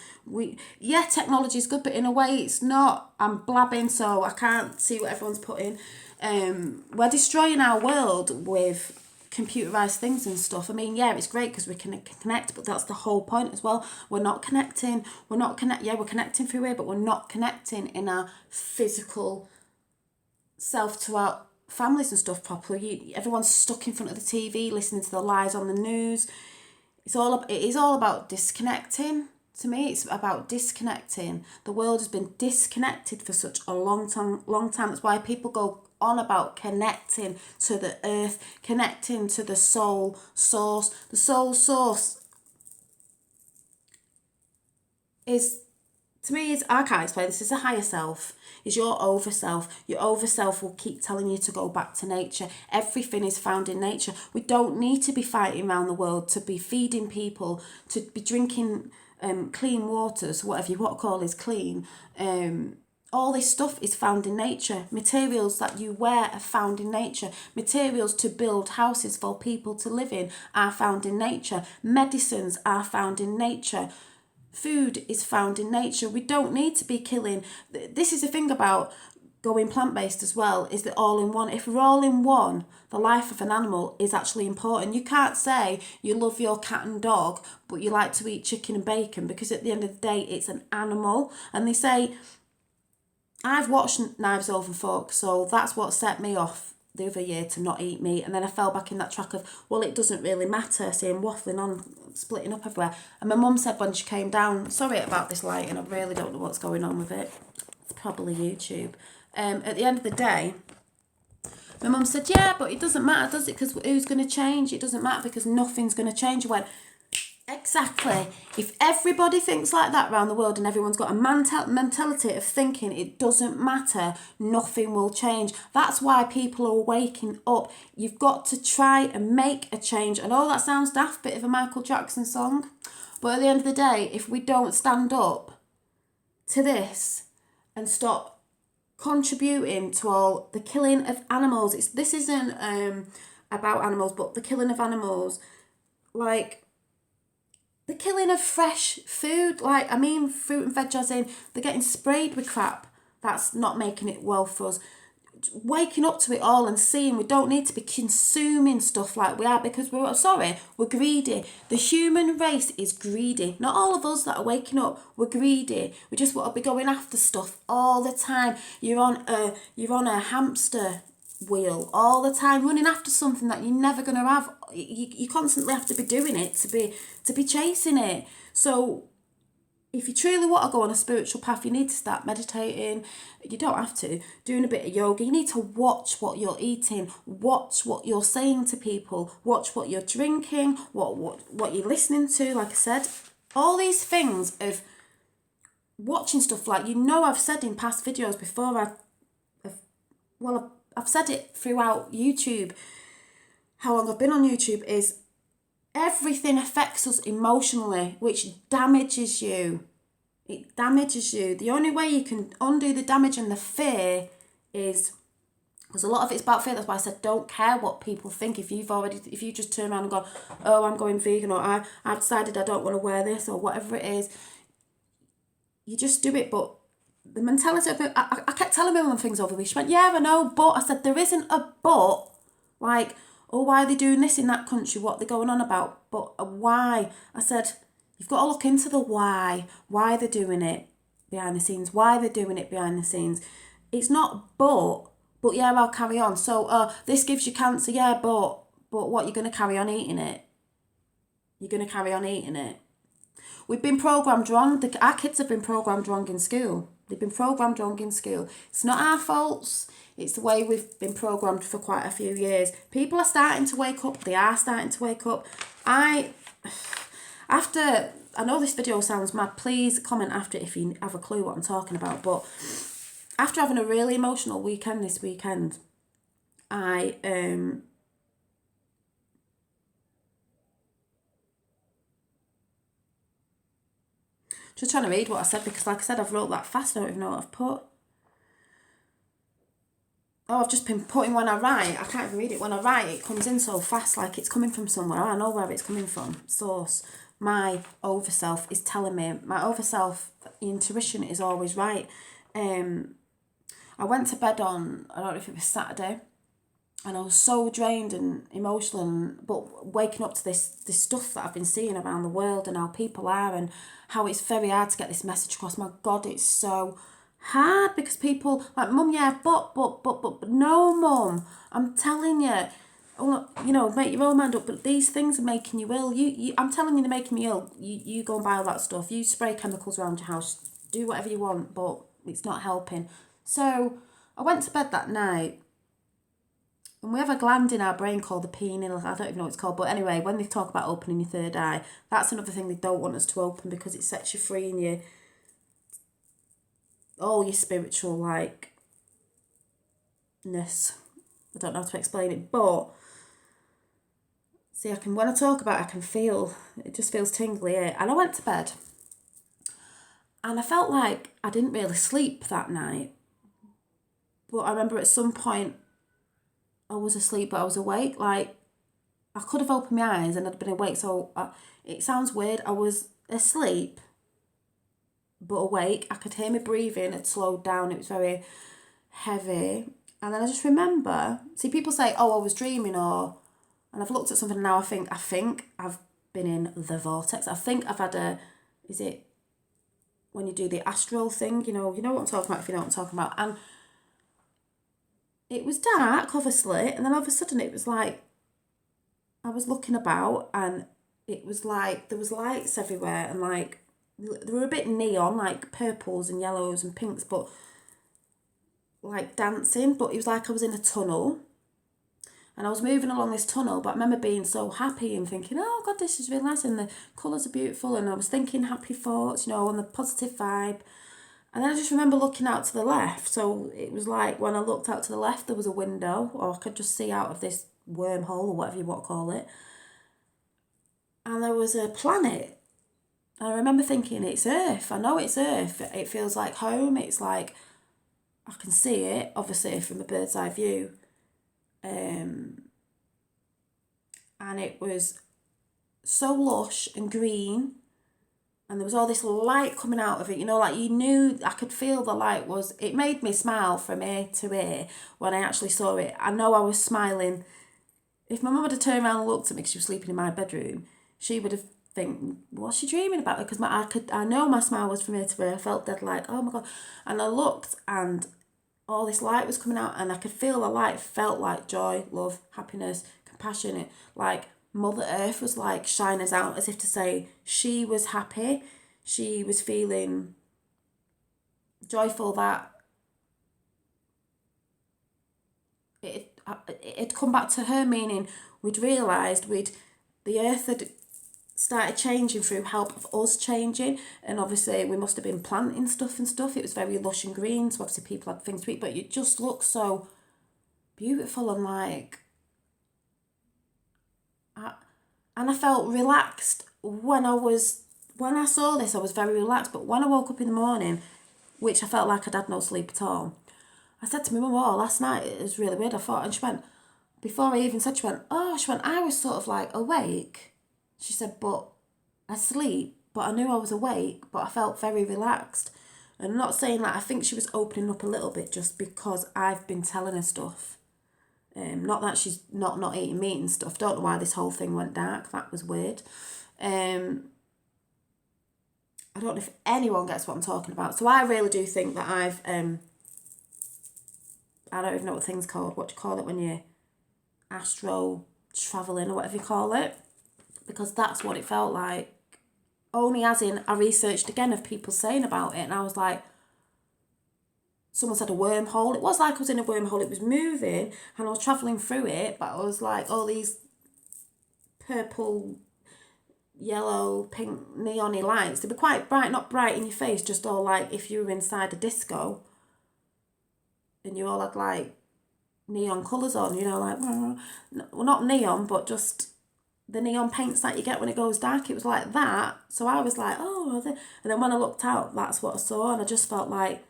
Technology is good, but in a way it's not. I'm blabbing, so I can't see what everyone's putting. We're destroying our world with computerized things and stuff. I mean, yeah, it's great because we can connect, but that's the whole point as well. We're not connecting. We're connecting through here, but we're not connecting in our physical self to our families and stuff properly. Everyone's stuck in front of the TV listening to the lies on the news. It is all about disconnecting. To me, it's about disconnecting. The world has been disconnected for such a long time. That's why people go on about connecting to the earth, connecting to the soul source. The soul source is, to me, I can't explain this. It's a higher self. It's your over self. Your over self will keep telling you to go back to nature. Everything is found in nature. We don't need to be fighting around the world to be feeding people, to be drinking clean waters, whatever you want to call is clean. All this stuff is found in nature. Materials that you wear are found in nature. Materials to build houses for people to live in are found in nature. Medicines are found in nature. Food is found in nature. We don't need to be killing. This is the thing about going plant-based as well is the all-in-one. If we're all-in-one, the life of an animal is actually important. You can't say you love your cat and dog, but you like to eat chicken and bacon, because at the end of the day, it's an animal. And they say, I've watched Knives Over Forks, so that's what set me off the other year to not eat meat. And then I fell back in that track of, well, it doesn't really matter, seeing waffling on, splitting up everywhere. And my mum said when she came down, sorry about this lighting, I really don't know what's going on with it. It's probably YouTube. At the end of the day, my mum said, yeah, but it doesn't matter, does it? Because who's going to change? It doesn't matter because nothing's going to change. I went, exactly. If everybody thinks like that around the world and everyone's got a mentality of thinking it doesn't matter, nothing will change. That's why people are waking up. You've got to try and make a change. I know that sounds daft, bit of a Michael Jackson song, but at the end of the day, if we don't stand up to this and stop contributing to all the killing of animals, this isn't about animals, but the killing of animals, like the killing of fresh food, like, I mean, fruit and veg, as in, they're getting sprayed with crap. That's not making it well for us. Waking up to it all and seeing we don't need to be consuming stuff like we are, because we're greedy. The human race is greedy. Not all of us that are waking up, we're greedy. We just want to be going after stuff all the time. You're on a hamster wheel all the time, running after something that you're never going to have. You constantly have to be doing it to be chasing it. So if you truly want to go on a spiritual path, you need to start meditating. You don't have to. Doing a bit of yoga. You need to watch what you're eating. Watch what you're saying to people. Watch what you're drinking. What you're listening to. Like I said, all these things of watching stuff, like, I've said in past videos before, I've said it throughout YouTube, how long I've been on YouTube, is everything affects us emotionally, which damages you. It damages you. The only way you can undo the damage and the fear is, because a lot of it's about fear. That's why I said don't care what people think. If you just turn around and go, oh, I'm going vegan, or I've decided I don't want to wear this, or whatever it is, you just do it. But the mentality of it, I kept telling my mum things over the week. She went, yeah, I know, but I said, there isn't a but. Like, oh, why are they doing this in that country? What they're going on about? But why? I said, you've got to look into the why they're doing it behind the scenes, why they're doing it behind the scenes. It's not but yeah, I'll carry on. So, this gives you cancer, yeah, but what, you're going to carry on eating it? You're going to carry on eating it. We've been programmed wrong. Our kids have been programmed wrong in school. They've been programmed wrong in school. It's not our faults. It's the way we've been programmed for quite a few years. People are starting to wake up. They are starting to wake up. I know this video sounds mad. Please comment after if you have a clue what I'm talking about. But after having a really emotional weekend this weekend, I just trying to read what I said, because like I said, I've wrote that fast. I don't even know what I've put. Oh, I've just been putting when I write. I can't even read it. When I write, it comes in so fast, like it's coming from somewhere. I know where it's coming from. Source. My overself is telling me. My overself intuition is always right. I went to bed on, I don't know if it was Saturday, and I was so drained and emotional, but waking up to this stuff that I've been seeing around the world and how people are and how it's very hard to get this message across. My God, it's so hard, because people like, mum, yeah, but no, mum, I'm telling you, make your own mind up, but these things are making you ill. I'm telling you, they're making me ill. You go and buy all that stuff. You spray chemicals around your house. Do whatever you want, but it's not helping. So I went to bed that night, and we have a gland in our brain called the pineal. I don't even know what it's called, but anyway, when they talk about opening your third eye, that's another thing they don't want us to open, because it sets you free in all your spiritual ness. I don't know how to explain it, but see, when I talk about it, I can feel, it just feels tingly here. And I went to bed, and I felt like I didn't really sleep that night, but I remember at some point I was asleep, but I was awake. Like, I could have opened my eyes and I'd been awake. So it sounds weird. I was asleep, but awake. I could hear my breathing had slowed down. It was very heavy. And then I just remember, see, people say, oh, I was dreaming, and I've looked at something and now I think I've been in the vortex. I think I've had is it when you do the astral thing, you know what I'm talking about if you know what I'm talking about. And it was dark, obviously, and then all of a sudden it was like, I was looking about and it was like, there was lights everywhere and like, they were a bit neon, like purples and yellows and pinks, but like dancing, but it was like I was in a tunnel. And I was moving along this tunnel, but I remember being so happy and thinking, oh God, this is really nice and the colours are beautiful. And I was thinking happy thoughts, on the positive vibe. And then I just remember looking out to the left. So it was like when I looked out to the left, there was a window, or I could just see out of this wormhole or whatever you want to call it. And there was a planet. And I remember thinking, it's Earth. I know it's Earth. It feels like home. It's like, I can see it, obviously, from a bird's eye view. And it was so lush and green, and there was all this light coming out of it, like you knew, I could feel the light it made me smile from ear to ear when I actually saw it. I know I was smiling. If my mum had turned around and looked at me because she was sleeping in my bedroom, she would have think, what's she dreaming about? Because I know my smile was from ear to ear. I felt dead like, oh my God. And I looked and all this light was coming out and I could feel the light felt like joy, love, happiness, compassion. Like Mother Earth was like shining us out as if to say she was happy. She was feeling joyful that it had come back to her, meaning we'd realised the earth had started changing through help of us changing, and obviously we must have been planting stuff. It was very lush and green, so obviously people had things to eat, but it just looked so beautiful and like, and I felt relaxed when I saw this. I was very relaxed, but when I woke up in the morning, which I felt like I'd had no sleep at all, I said to my mum, oh, last night it was really weird. I thought, and she went, before I even said, she went, I was sort of like awake. She said, but asleep, but I knew I was awake, but I felt very relaxed. And I'm not saying that, I think she was opening up a little bit just because I've been telling her stuff. Not that she's not eating meat and stuff. Don't know why this whole thing went dark. That was weird. I don't know if anyone gets what I'm talking about. So I really do think that I've, I don't even know what the thing's called. What do you call it when you're astro travelling or whatever you call it? Because that's what it felt like. Only as in, I researched again of people saying about it, and I was like, someone said a wormhole. It was like I was in a wormhole. It was moving, and I was travelling through it, but I was like, all these purple, yellow, pink, neon-y lights. They were quite bright, not bright in your face, just all like if you were inside a disco, and you all had like neon colours on, like, well, not neon, but just the neon paints that you get when it goes dark. It was like that. So I was like, oh, and then when I looked out, that's what I saw, and I just felt like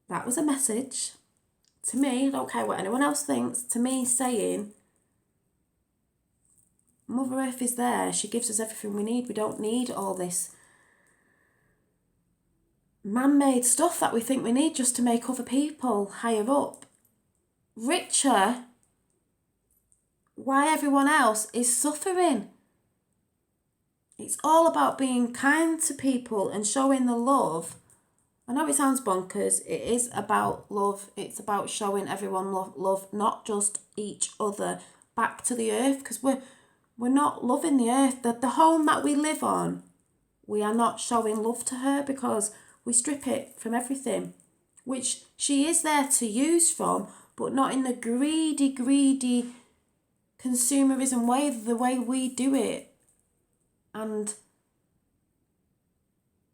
that was a message to me. I don't care what anyone else thinks. To me, saying Mother Earth is there. She gives us everything we need. We don't need all this man-made stuff that we think we need just to make other people higher up richer. Why everyone else is suffering. It's all about being kind to people and showing the love. I know it sounds bonkers. It is about love. It's about showing everyone love, not just each other, back to the earth, because we're not loving the earth. The home that we live on, we are not showing love to her because we strip it from everything, which she is there to use from, but not in the greedy consumerism way, the way we do it. And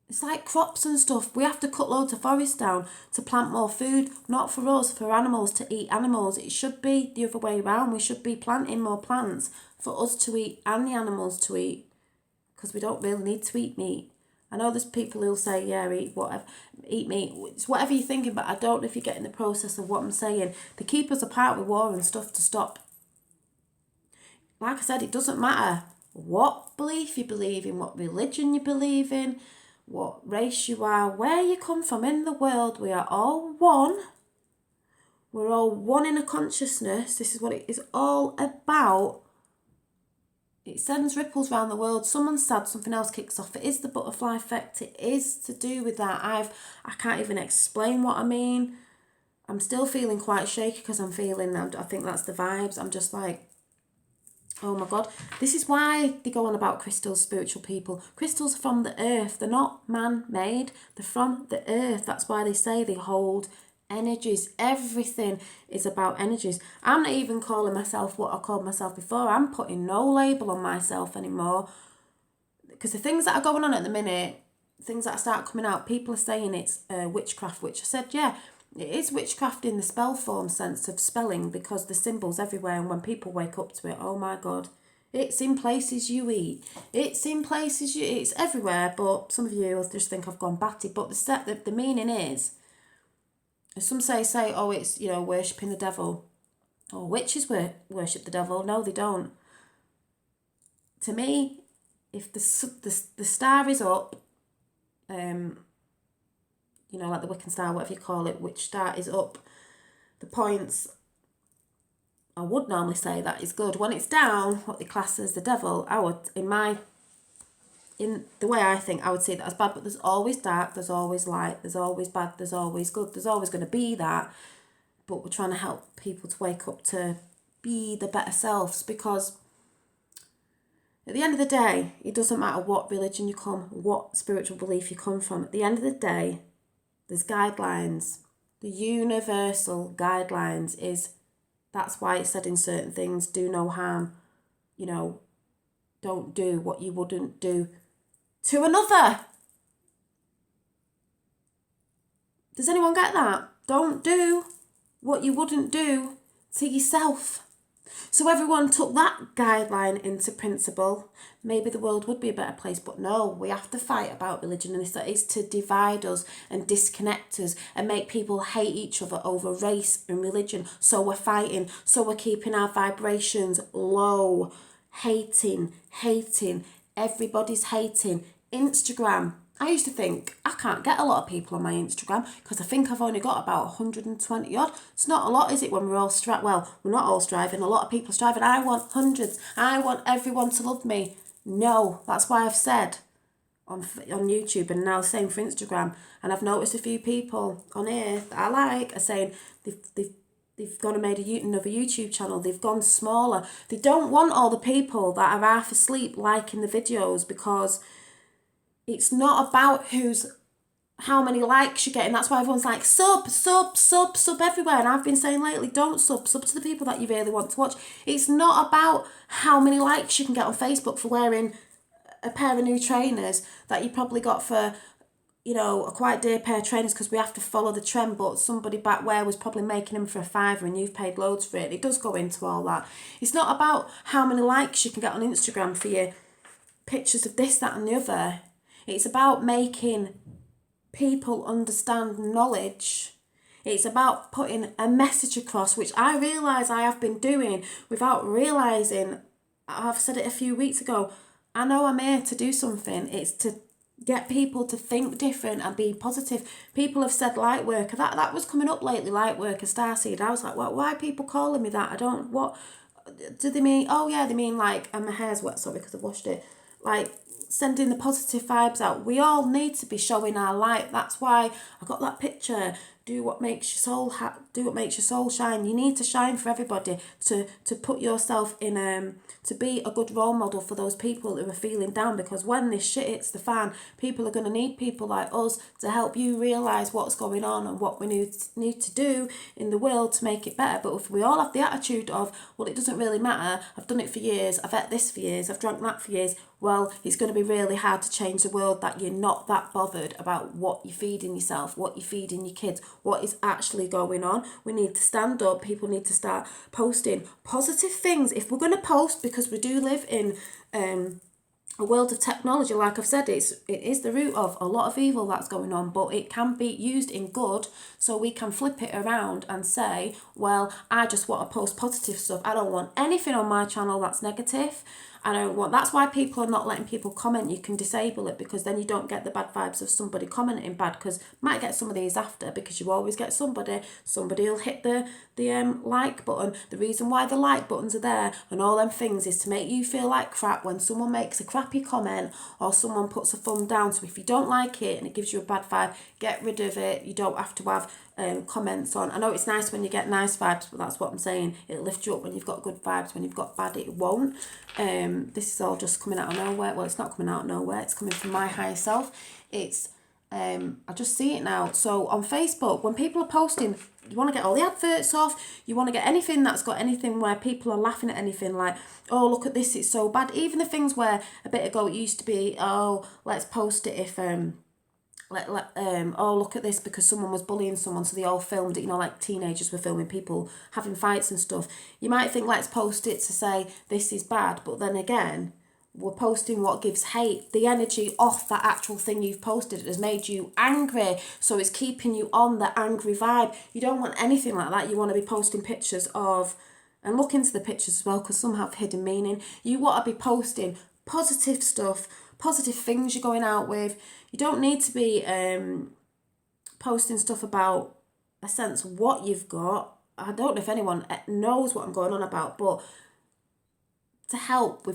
it's like crops and stuff. We have to cut loads of forest down to plant more food, not for us, for animals, to eat animals. It should be the other way around. We should be planting more plants for us to eat and the animals to eat, because we don't really need to eat meat. I know there's people who'll say, yeah, eat meat. It's whatever you're thinking, but I don't know if you're getting the process of what I'm saying. They keep us apart with war and stuff to stop. Like I said, it doesn't matter what belief you believe in, what religion you believe in, what race you are, where you come from in the world. We are all one. We're all one in a consciousness. This is what it is all about. It sends ripples around the world. Someone's sad, something else kicks off. It is the butterfly effect. It is to do with that. I can't even explain what I mean. I'm still feeling quite shaky because I think that's the vibes. I'm just like, oh my God. This is why they go on about crystals, spiritual people. Crystals are from the earth. They're not man-made. They're from the earth. That's why they say they hold energies. Everything is about energies. I'm not even calling myself what I called myself before. I'm putting no label on myself anymore. Because the things that are going on at the minute, things that start coming out, people are saying it's witchcraft, which I said, yeah, it is witchcraft in the spell form sense of spelling, because the symbols everywhere, and when people wake up to it, oh my God, it's in places you eat, it's in places it's everywhere. But some of you will just think I've gone batty, but the meaning is, as some say, oh, it's, worshipping the devil. Oh, witches worship the devil. No, they don't. To me, if the star is up, like the Wiccan star, whatever you call it, which star is up, the points, I would normally say that is good. When it's down, what they class as the devil, in the way I think, I would say that as bad. But there's always dark, there's always light, there's always bad, there's always good, there's always going to be that. But we're trying to help people to wake up to be the better selves, because at the end of the day, it doesn't matter what religion you come, what spiritual belief you come from. At the end of the day, there's guidelines. The universal guidelines that's why it's said in certain things, do no harm. Don't do what you wouldn't do to another. Does anyone get that? Don't do what you wouldn't do to yourself. So everyone took that guideline into principle, maybe the world would be a better place. But no, we have to fight about religion, and that is to divide us and disconnect us and make people hate each other over race and religion. So we're fighting, so we're keeping our vibrations low, hating, everybody's hating. Instagram, I used to think I can't get a lot of people on my Instagram because I think I've only got about 120 odd. It's not a lot, is it, when we're all we're not all striving. A lot of people are striving. I want hundreds. I want everyone to love me. No, that's why I've said on YouTube, and now the same for Instagram. And I've noticed a few people on here that I like are saying they've gone and made another YouTube channel. They've gone smaller. They don't want all the people that are half asleep liking the videos, because it's not about how many likes you're getting. That's why everyone's like, sub everywhere. And I've been saying lately, don't sub to the people that you really want to watch. It's not about how many likes you can get on Facebook for wearing a pair of new trainers that you probably got for, a quite dear pair of trainers, because we have to follow the trend, but somebody back where was probably making them for a £5 and you've paid loads for it. It does go into all that. It's not about how many likes you can get on Instagram for your pictures of this, that and the other. It's about making people understand knowledge. It's about putting a message across, which I realise I have been doing without realising. I've said it a few weeks ago. I know I'm here to do something. It's to get people to think different and be positive. People have said light worker. That was coming up lately, light worker, starseed. I was like, well, why are people calling me that? What do they mean? Oh yeah, they mean like, and my hair's wet, sorry, because I've washed it. Like, sending the positive vibes out. We all need to be showing our light. That's why I got that picture. Do what makes your soul shine. You need to shine for everybody, to put yourself in to be a good role model for those people who are feeling down, because when this shit hits the fan, people are going to need people like us to help you realise what's going on and what we need to do in the world to make it better. But if we all have the attitude of, well, it doesn't really matter, I've done it for years, I've ate this for years, I've drunk that for years, well, it's going to be really hard to change the world that you're not that bothered about what you're feeding yourself, what you're feeding your kids, what is actually going on. We need to stand up. People need to start posting positive things. If we're going to post, because we do live in a world of technology, like I've said, it is the root of a lot of evil that's going on, but it can be used in good, so we can flip it around and say, well, I just want to post positive stuff. I don't want anything on my channel that's negative. I don't want, that's why people are not letting people comment. You can disable it, because then you don't get the bad vibes of somebody commenting bad, because might get some of these after, because you always get somebody will hit the like button. The reason why the like buttons are there and all them things is to make you feel like crap when someone makes a crappy comment or someone puts a thumb down. So if you don't like it and it gives you a bad vibe, get rid of it. You don't have to have comments on. I know it's nice when you get nice vibes, but that's what I'm saying. It'll lift you up when you've got good vibes. When you've got bad, it won't. This is all just coming out of nowhere. Well, it's not coming out of nowhere. It's coming from my higher self. It's I just see it now. So on Facebook, when people are posting, you want to get all the adverts off. You want to get anything that's got anything where people are laughing at anything, like, oh, look at this, it's so bad. Even the things where a bit ago it used to be, oh, let's post it if oh, look at this, because someone was bullying someone, so they all filmed it, like teenagers were filming people having fights and stuff. You might think, let's post it to say this is bad, but then again, we're posting what gives hate. The energy off that actual thing you've posted has made you angry, so it's keeping you on the angry vibe. You don't want anything like that. You want to be posting pictures of, and look into the pictures as well, because some have hidden meaning. You want to be posting positive stuff, positive things you're going out with. You don't need to be posting stuff about a sense of what you've got. I don't know if anyone knows what I'm going on about, but to help,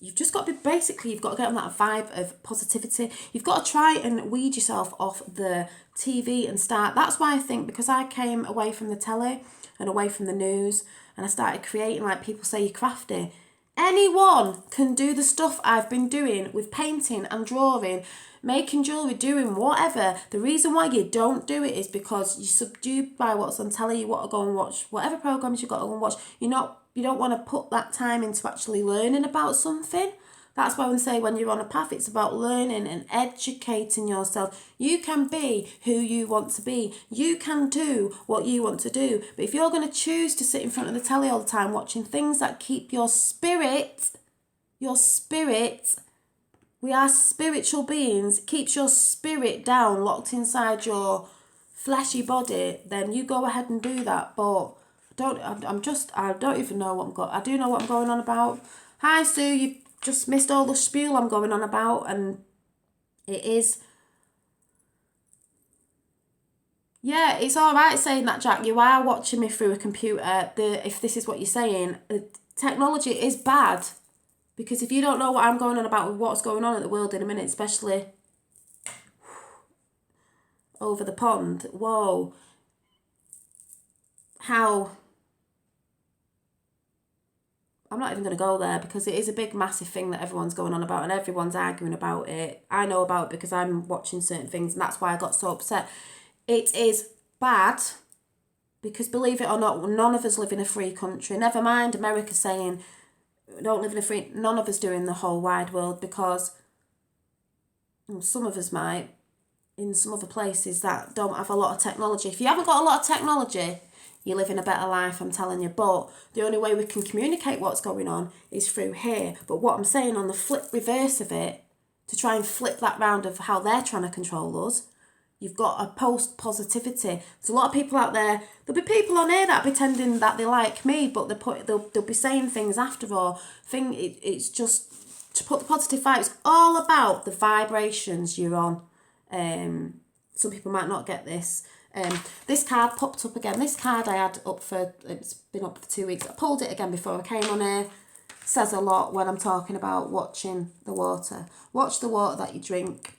you've just got to be, basically, you've got to get on that vibe of positivity. You've got to try and weed yourself off the TV and start. That's why I think, because I came away from the telly and away from the news, and I started creating, like people say, you're crafty. Anyone can do the stuff I've been doing with painting and drawing, making jewellery, doing whatever. The reason why you don't do it is because you're subdued by what's on telly. You want to go and watch whatever programmes you've got to go and watch. You don't want to put that time into actually learning about something. That's why when you're on a path, it's about learning and educating yourself. You can be who you want to be. You can do what you want to do. But if you're going to choose to sit in front of the telly all the time watching things that keep your spirit, we are spiritual beings, keeps your spirit down, locked inside your fleshy body, then you go ahead and do that. But I don't even know what I do know what I'm going on about. Hi Sue, you've just missed all the spiel I'm going on about, and it is, yeah, it's all right saying that, Jack. You are watching me through a computer. If this is what you're saying, technology is bad, because if you don't know what I'm going on about with what's going on in the world in a minute, especially over the pond, whoa, how, I'm not even going to go there, because it is a big, massive thing that everyone's going on about and everyone's arguing about it. I know about it because I'm watching certain things, and that's why I got so upset. It is bad, because believe it or not, none of us live in a free country. Never mind America saying don't live in a free, none of us do in the whole wide world, because some of us might in some other places that don't have a lot of technology. If you haven't got a lot of technology, you live in a better life, I'm telling you. But the only way we can communicate what's going on is through here. But what I'm saying, on the flip reverse of it, to try and flip that round of how they're trying to control us, you've got to post positivity. There's a lot of people out there. There'll be people on here that are pretending that they like me, but they'll be saying things after, or it's just to put the positive vibe. It's all about the vibrations you're on. Some people might not get this. This card popped up again. This card I had up it's been up for 2 weeks. I pulled it again before I came on here. Says a lot when I'm talking about watching the water. Watch the water that you drink.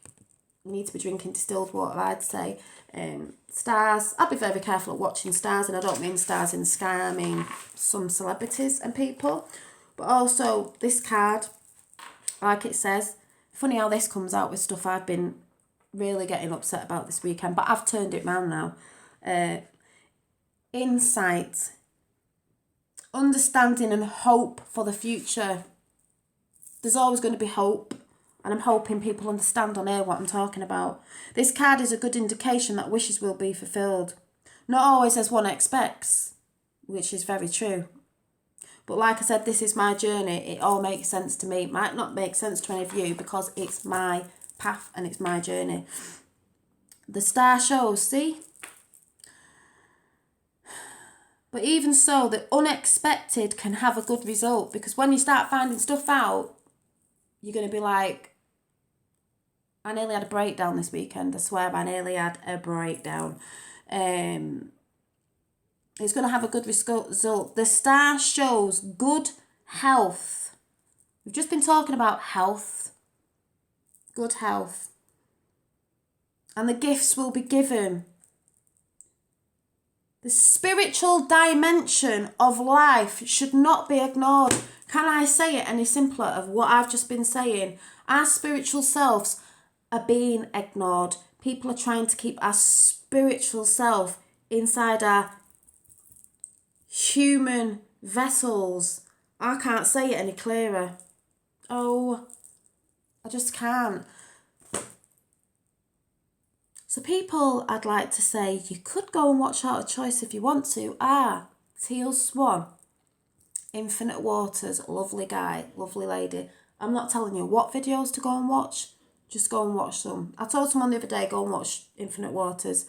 You need to be drinking distilled water, I'd say. Stars. I'd be very careful at watching stars, and I don't mean stars in the sky. I mean some celebrities and people. But also this card, like it says, funny how this comes out with stuff I've been really getting upset about this weekend, but I've turned it round now. Insight, understanding and hope for the future. There's always going to be hope, and I'm hoping people understand on here what I'm talking about. This card is a good indication that wishes will be fulfilled. Not always as one expects, which is very true. But like I said, this is my journey. It all makes sense to me. It might not make sense to any of you, because it's my path and it's my journey. The star shows, see? But even so, the unexpected can have a good result, because when you start finding stuff out, you're going to be like, I nearly had a breakdown this weekend. I swear I nearly had a breakdown. It's going to have a good result. The star shows good health. We've just been talking about health. Good health. And the gifts will be given. The spiritual dimension of life should not be ignored. Can I say it any simpler of what I've just been saying? Our spiritual selves are being ignored. People are trying to keep our spiritual self inside our human vessels. I can't say it any clearer. Oh, I just can't. So people, I'd like to say, you could go and watch Out of Choice if you want to. Teal Swan, Infinite Waters, lovely guy, lovely lady. I'm not telling you what videos to go and watch. Just go and watch them. I told someone the other day, go and watch Infinite Waters.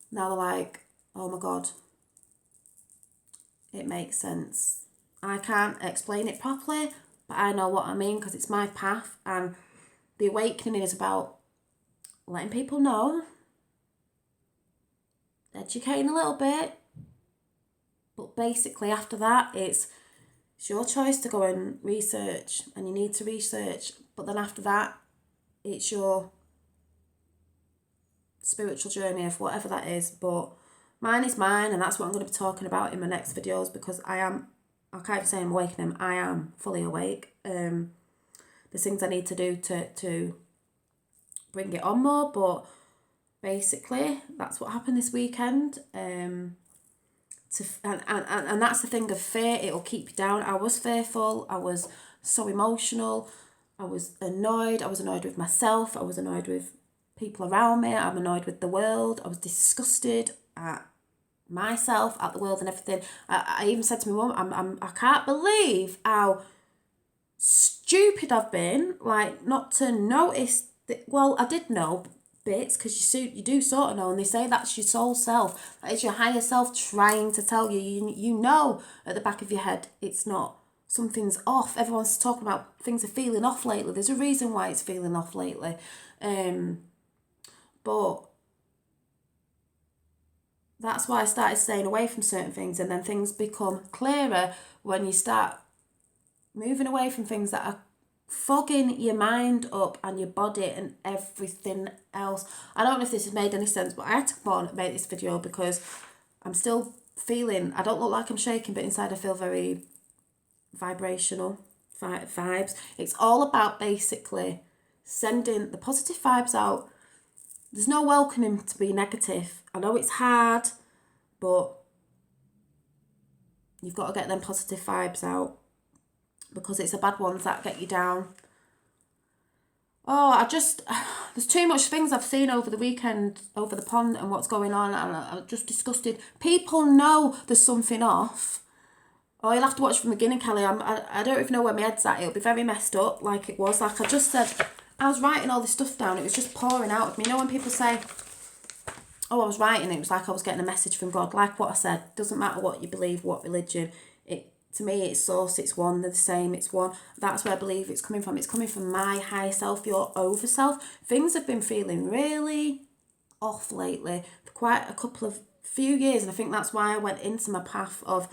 Now they're like, oh my God, it makes sense. I can't explain it properly, but I know what I mean because it's my path. And the awakening is about letting people know, educating a little bit, but basically after that it's your choice to go and research, and you need to research, but then after that it's your spiritual journey of whatever that is. But mine is mine, and that's what I'm going to be talking about in my next videos, because I can't even say I'm awakening, I am fully awake. There's things I need to do to bring it on more, but basically that's what happened this weekend. And that's the thing of fear, it'll keep you down. I was fearful, I was so emotional, I was annoyed with myself, I was annoyed with people around me, I'm annoyed with the world, I was disgusted at myself, at the world and everything. I even said to my mum, I can't believe how stupid I've been, like, not to notice that. Well, I did know bits, because you do sort of know, and they say that's your soul self, that is your higher self trying to tell you, you know at the back of your head it's not, something's off. Everyone's talking about things are feeling off lately. There's a reason why it's feeling off lately. But that's why I started staying away from certain things, and then things become clearer when you start moving away from things that are fogging your mind up and your body and everything else. I don't know if this has made any sense, but I had to come on and make this video because I'm still feeling, I don't look like I'm shaking, but inside I feel very vibrational vibes. It's all about basically sending the positive vibes out. There's no welcoming to be negative. I know it's hard, but you've got to get them positive vibes out, because it's the bad ones that get you down. Oh, there's too much things I've seen over the weekend, over the pond, and what's going on, and I'm just disgusted. People know there's something off. Oh, you'll have to watch from the beginning, Kelly. I don't even know where my head's at. It'll be very messed up, like it was. Like I just said, I was writing all this stuff down. It was just pouring out of me. You know when people say, oh, I was writing, it was like I was getting a message from God. Like what I said, doesn't matter what you believe, what religion. To me, it's source, it's one, they're the same, it's one. That's where I believe it's coming from. It's coming from my higher self, your over self. Things have been feeling really off lately for quite a few years, and I think that's why I went into my path of,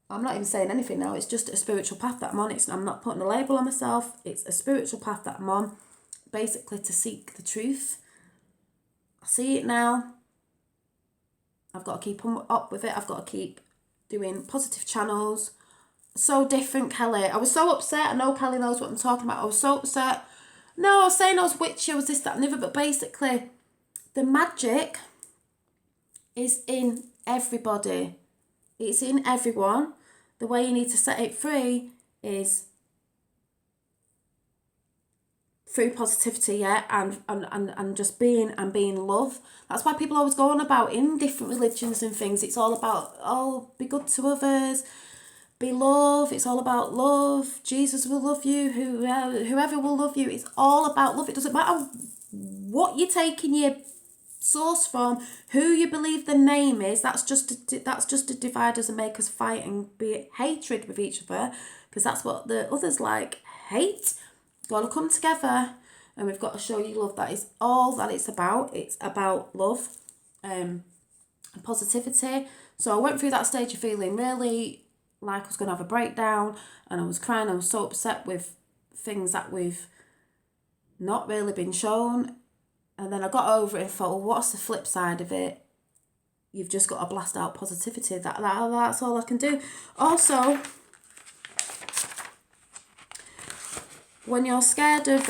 I'm not even saying anything now, it's just a spiritual path that I'm on. I'm not putting a label on myself, it's a spiritual path that I'm on, basically to seek the truth. I see it now. I've got to keep up with it. I've got to keep doing positive channels. So different, Kelly. I was so upset. I know Kelly knows what I'm talking about. I was so upset. No, I was saying I was witchy, I was this, that, and the other, but basically, the magic is in everybody. It's in everyone. The way you need to set it free is through positivity, yeah, and just being love. That's why people always go on about in different religions and things. It's all about, oh, be good to others, be love. It's all about love. Jesus will love you. Whoever will love you. It's all about love. It doesn't matter what you take in your source from, who you believe the name is. That's just to divide us and make us fight and be hatred with each other, because that's what the others like. Hate. Got to come together, and we've got to show you love. That is all that it's about. It's about love, and positivity. So I went through that stage of feeling really like I was going to have a breakdown, and I was crying. I was so upset with things that we've not really been shown. And then I got over it and thought, well, what's the flip side of it? You've just got to blast out positivity. That's all I can do. Also, when you're scared of...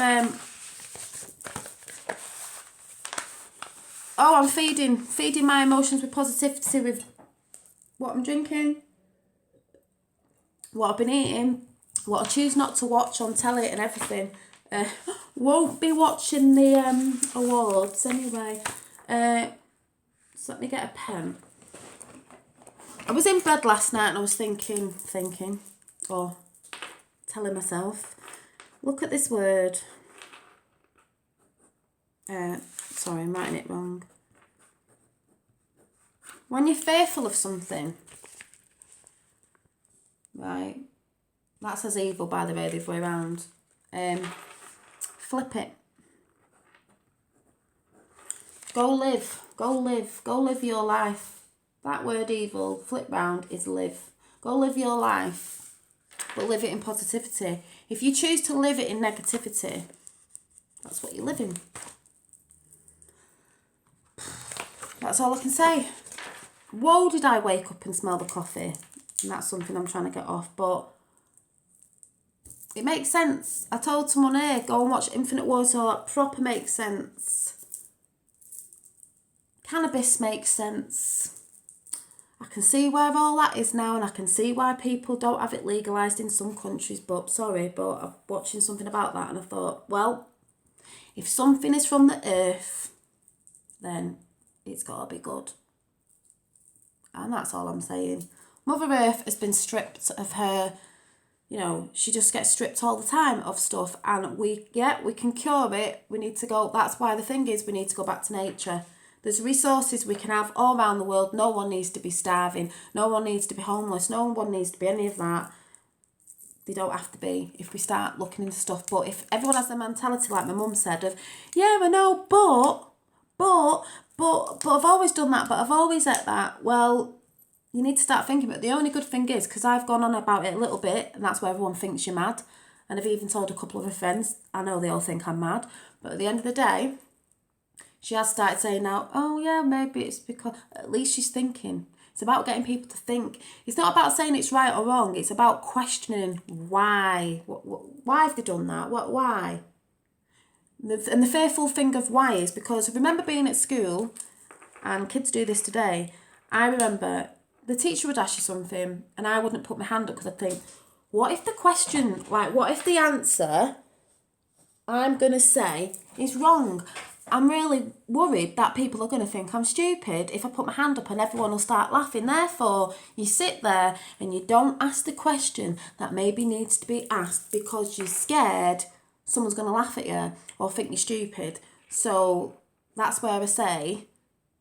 I'm feeding my emotions with positivity with what I'm drinking, what I've been eating, what I choose not to watch on telly and everything. Won't be watching the awards anyway. So let me get a pen. I was in bed last night and I was thinking, or telling myself, look at this word. Sorry, I'm writing it wrong. When you're fearful of something, right, that says evil, by the way, the other way around. Flip it. Go live your life. That word evil, flip round, is live. Go live your life, but live it in positivity. If you choose to live it in negativity, that's what you're living. That's all I can say. Whoa, did I wake up and smell the coffee? And that's something I'm trying to get off, but it makes sense. I told someone here, go and watch Infinite Warfare. That proper makes sense. Cannabis makes sense. I can see where all that is now, and I can see why people don't have it legalised in some countries, but I'm watching something about that and I thought, well, if something is from the earth, then it's got to be good. And that's all I'm saying. Mother Earth has been stripped of her, she just gets stripped all the time of stuff, and we can cure it. We need to go, that's why the thing is, we need to go back to nature. There's resources we can have all around the world. No one needs to be starving. No one needs to be homeless. No one needs to be any of that. They don't have to be if we start looking into stuff. But if everyone has the mentality, like my mum said, of, yeah, I know, but I've always done that, but I've always ate that. Well, you need to start thinking. But the only good thing is, because I've gone on about it a little bit, and that's why everyone thinks you're mad. And I've even told a couple of her friends, I know they all think I'm mad. But at the end of the day, she has started saying now, oh yeah, maybe it's because, at least she's thinking. It's about getting people to think. It's not about saying it's right or wrong. It's about questioning why. Why have they done that? Why? And the fearful thing of why is because, remember being at school, and kids do this today, I remember the teacher would ask you something and I wouldn't put my hand up because I'd think, what if the question, what if the answer I'm going to say is wrong? I'm really worried that people are going to think I'm stupid if I put my hand up and everyone will start laughing. Therefore, you sit there and you don't ask the question that maybe needs to be asked because you're scared someone's going to laugh at you or think you're stupid. So that's where I say,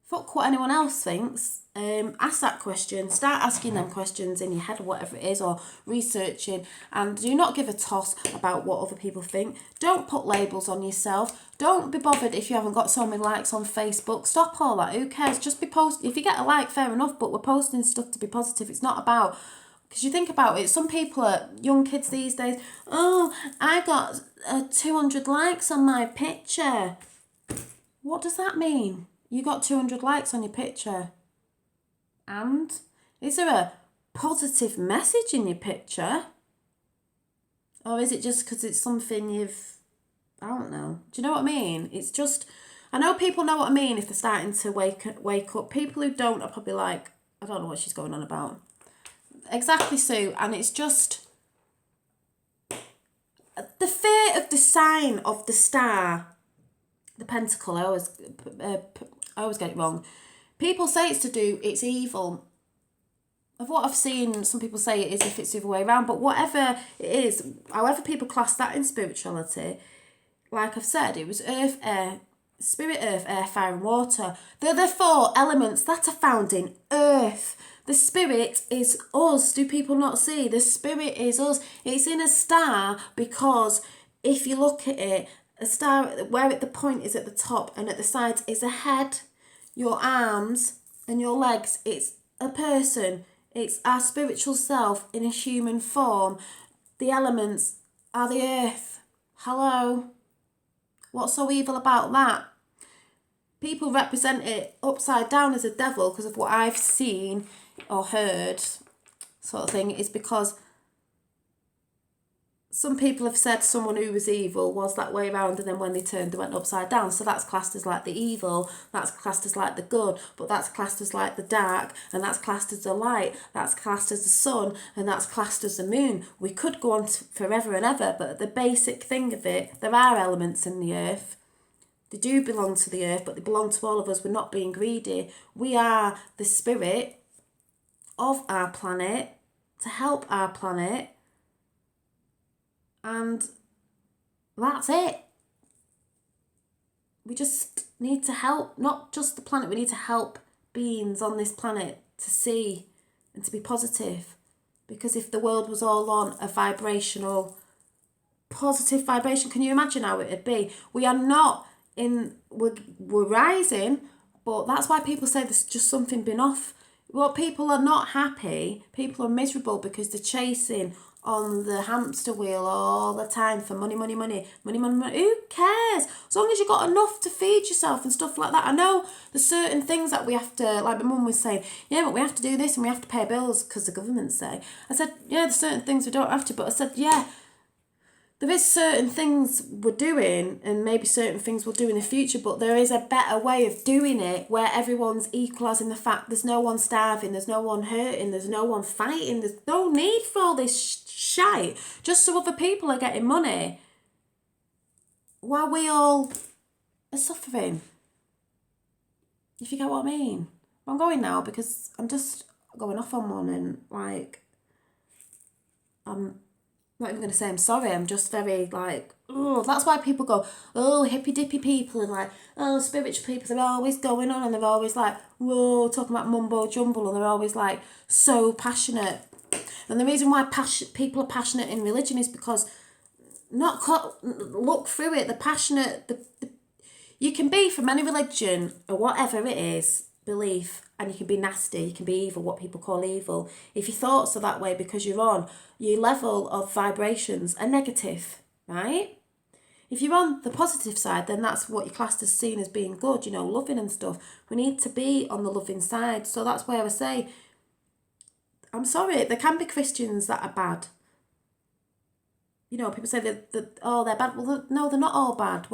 fuck what anyone else thinks. Ask that question. Start asking them questions in your head or whatever it is, or researching, and do not give a toss about what other people think. Don't put labels on yourself. Don't be bothered if you haven't got so many likes on Facebook. Stop all that. Who cares? Just be posting. If you get a like, fair enough, but we're posting stuff to be positive. It's not about, because you think about it, some people are, young kids these days, oh, I got 200 likes on my picture. What does that mean? You got 200 likes on your picture. And is there a positive message in your picture? Or is it just because it's something I don't know. Do you know what I mean? It's just, I know people know what I mean if they're starting to wake up. People who don't are probably like, I don't know what she's going on about. Exactly, Sue. And it's just the fear of the sign of the star, the pentacle. I always get it wrong. People say it's evil. Of what I've seen, some people say it is if it's the other way around, but whatever it is, however people class that in spirituality, like I've said, it was earth, air, Spirit, earth, air, fire and water. They're the 4 elements that are found in earth. The spirit is us. Do people not see? The spirit is us. It's in a star because if you look at it, a star where the point is at the top and at the sides is a head, your arms and your legs. It's a person. It's our spiritual self in a human form. The elements are the earth. Hello? What's so evil about that? People represent it upside down as a devil because of what I've seen or heard, sort of thing, is because some people have said someone who was evil was that way around, and then when they turned, they went upside down. So that's classed as like the evil, that's classed as like the good, but that's classed as like the dark, and that's classed as the light, that's classed as the sun, and that's classed as the moon. We could go on forever and ever, but the basic thing of it, there are elements in the earth. They do belong to the earth, but they belong to all of us. We're not being greedy. We are the spirit of our planet to help our planet. And that's it. We just need to help, not just the planet, we need to help beings on this planet to see and to be positive. Because if the world was all on a vibrational, positive vibration, can you imagine how it would be? We are not we're rising, but that's why people say there's just something been off. Well, people are not happy, people are miserable because they're chasing on the hamster wheel all the time for money. Who cares? As long as you've got enough to feed yourself and stuff like that. I know there's certain things that we have to, like my mum was saying, yeah, but we have to do this and we have to pay bills because the government say. I said, yeah, there's certain things we don't have to, but I said, yeah, there is certain things we're doing and maybe certain things we'll do in the future, but there is a better way of doing it where everyone's equal, as in the fact there's no one starving, there's no one hurting, there's no one fighting, there's no need for all this shite just so other people are getting money while we all are suffering. If you get what I mean. I'm going now because I'm just going off on one and like I'm not even going to say I'm sorry, I'm just very like, oh, that's why people go, oh, hippy dippy people and like, oh, spiritual people, they're always going on and they're always like, whoa, talking about mumbo jumble and they're always like so passionate. And the reason why people are passionate in religion is because look through it, the passionate, you can be from any religion or whatever it is, belief, and you can be nasty, you can be evil, what people call evil. If your thoughts are that way because you're on, your level of vibrations are negative, right? If you're on the positive side, then that's what your class is seen as being good, loving and stuff. We need to be on the loving side. So that's where I say, I'm sorry, there can be Christians that are bad. People say that they're bad. Well, no, they're not all bad.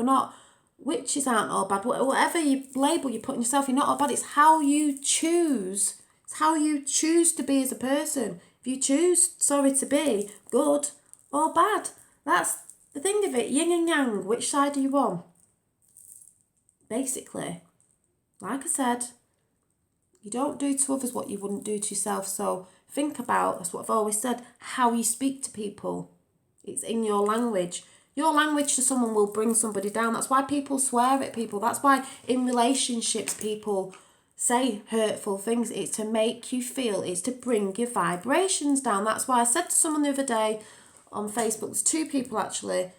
Witches aren't all bad. Whatever you label you put on yourself, you're not all bad. It's how you choose. It's how you choose to be as a person. If you choose, to be good or bad. That's the thing of it. Yin and yang. Which side are you on? Basically. Like I said, you don't do to others what you wouldn't do to yourself. So think about, that's what I've always said, how you speak to people. It's in your language. Your language to someone will bring somebody down. That's why people swear at people. That's why in relationships people say hurtful things. It's to make you feel, it's to bring your vibrations down. That's why I said to someone the other day on Facebook, there's 2 people actually,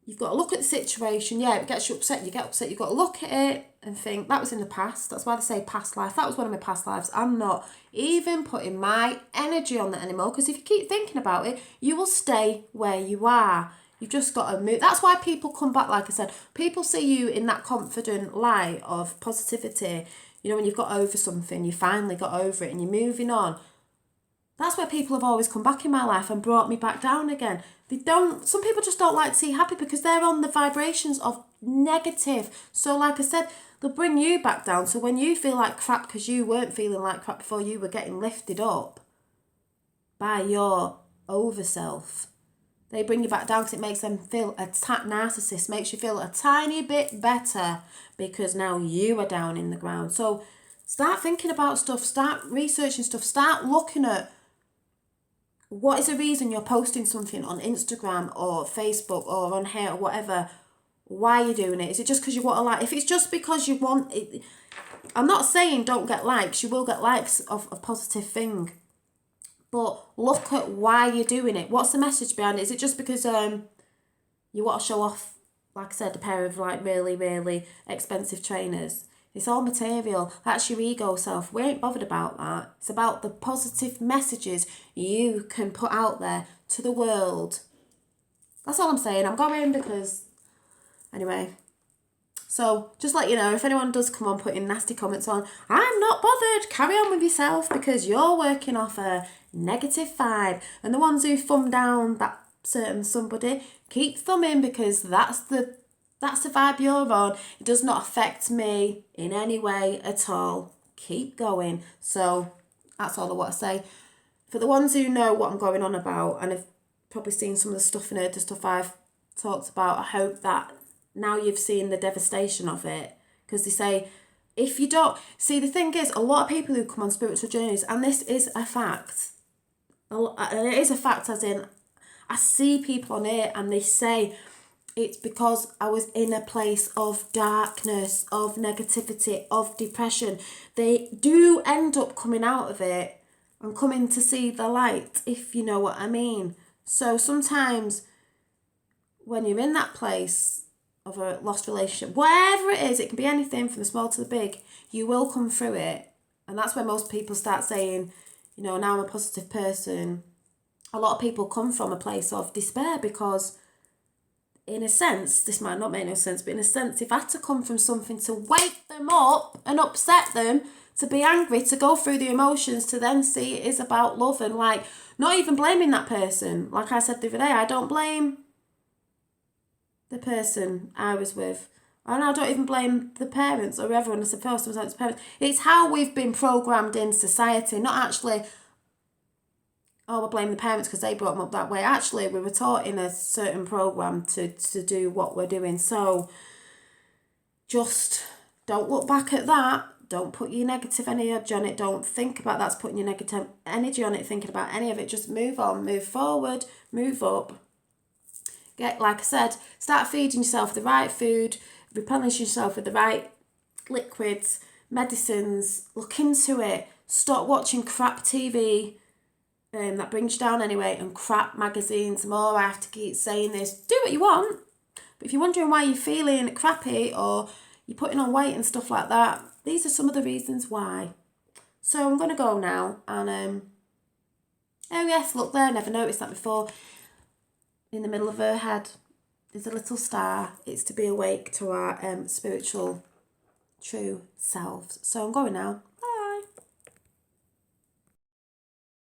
you've got to look at the situation. Yeah, it gets you upset, you get upset. You've got to look at it and think, that was in the past. That's why they say past life. That was one of my past lives. I'm not even putting my energy on that anymore, because if you keep thinking about it, you will stay where you are. You've just got to move. That's why people come back, like I said. People see you in that confident light of positivity. When you've got over something, you finally got over it and you're moving on. That's where people have always come back in my life and brought me back down again. Some people just don't like to see you happy because they're on the vibrations of negative. So like I said, they'll bring you back down. So when you feel like crap because you weren't feeling like crap before, you were getting lifted up by your over self, they bring you back down because it makes them feel, narcissist makes you feel a tiny bit better because now you are down in the ground. So start thinking about stuff, start researching stuff, start looking at what is the reason you're posting something on Instagram or Facebook or on here or whatever. why are you doing it? Is it just because you want to like? If it's just because you want it, I'm not saying don't get likes. You will get likes of a positive thing. But look at why you're doing it. What's the message behind it? Is it just because you want to show off, like I said, a pair of like really, really expensive trainers? It's all material. That's your ego self. We ain't bothered about that. It's about the positive messages you can put out there to the world. That's all I'm saying. I'm going because, anyway. So, just let you know, if anyone does come on putting nasty comments on, I'm not bothered. Carry on with yourself because you're working off a negative vibe. And the ones who thumb down that certain somebody, keep thumbing because that's the vibe you're on. It does not affect me in any way at all. Keep going. So, that's all I want to say. For the ones who know what I'm going on about and have probably seen some of the stuff in it, the stuff I've talked about, I hope that now you've seen the devastation of it. Because they say, if you don't... See, the thing is, a lot of people who come on spiritual journeys, and this is a fact, and it is a fact as in, I see people on here and they say, it's because I was in a place of darkness, of negativity, of depression. They do end up coming out of it and coming to see the light, if you know what I mean. So sometimes when you're in that place of a lost relationship, whatever it is, it can be anything from the small to the big, you will come through it. And that's where most people start saying, you know, now I'm a positive person. A lot of people come from a place of despair because, in a sense, this might not make no sense, but in a sense, they've had to come from something to wake them up and upset them, to be angry, to go through the emotions, to then see it is about love and like, not even blaming that person. Like I said the other day, I don't blame the person I was with. And I don't even blame the parents or everyone. I suppose sometimes it's parents. It's how we've been programmed in society, not actually, oh, I blame the parents because they brought them up that way. Actually, we were taught in a certain program to do what we're doing. So just don't look back at that. Don't put your negative energy on it. Don't think about that's putting your negative energy on it, thinking about any of it. Just move on, move forward, move up. Get, like I said, start feeding yourself the right food, replenish yourself with the right liquids, medicines. Look into it. Stop watching crap TV that brings you down anyway, and crap magazines. More, I have to keep saying this. Do what you want. But if you're wondering why you're feeling crappy or you're putting on weight and stuff like that, these are some of the reasons why. So I'm going to go now. And, oh yes, look there. Never noticed that before. In the middle of her head is a little star. It's to be awake to our spiritual true selves. So I'm going now.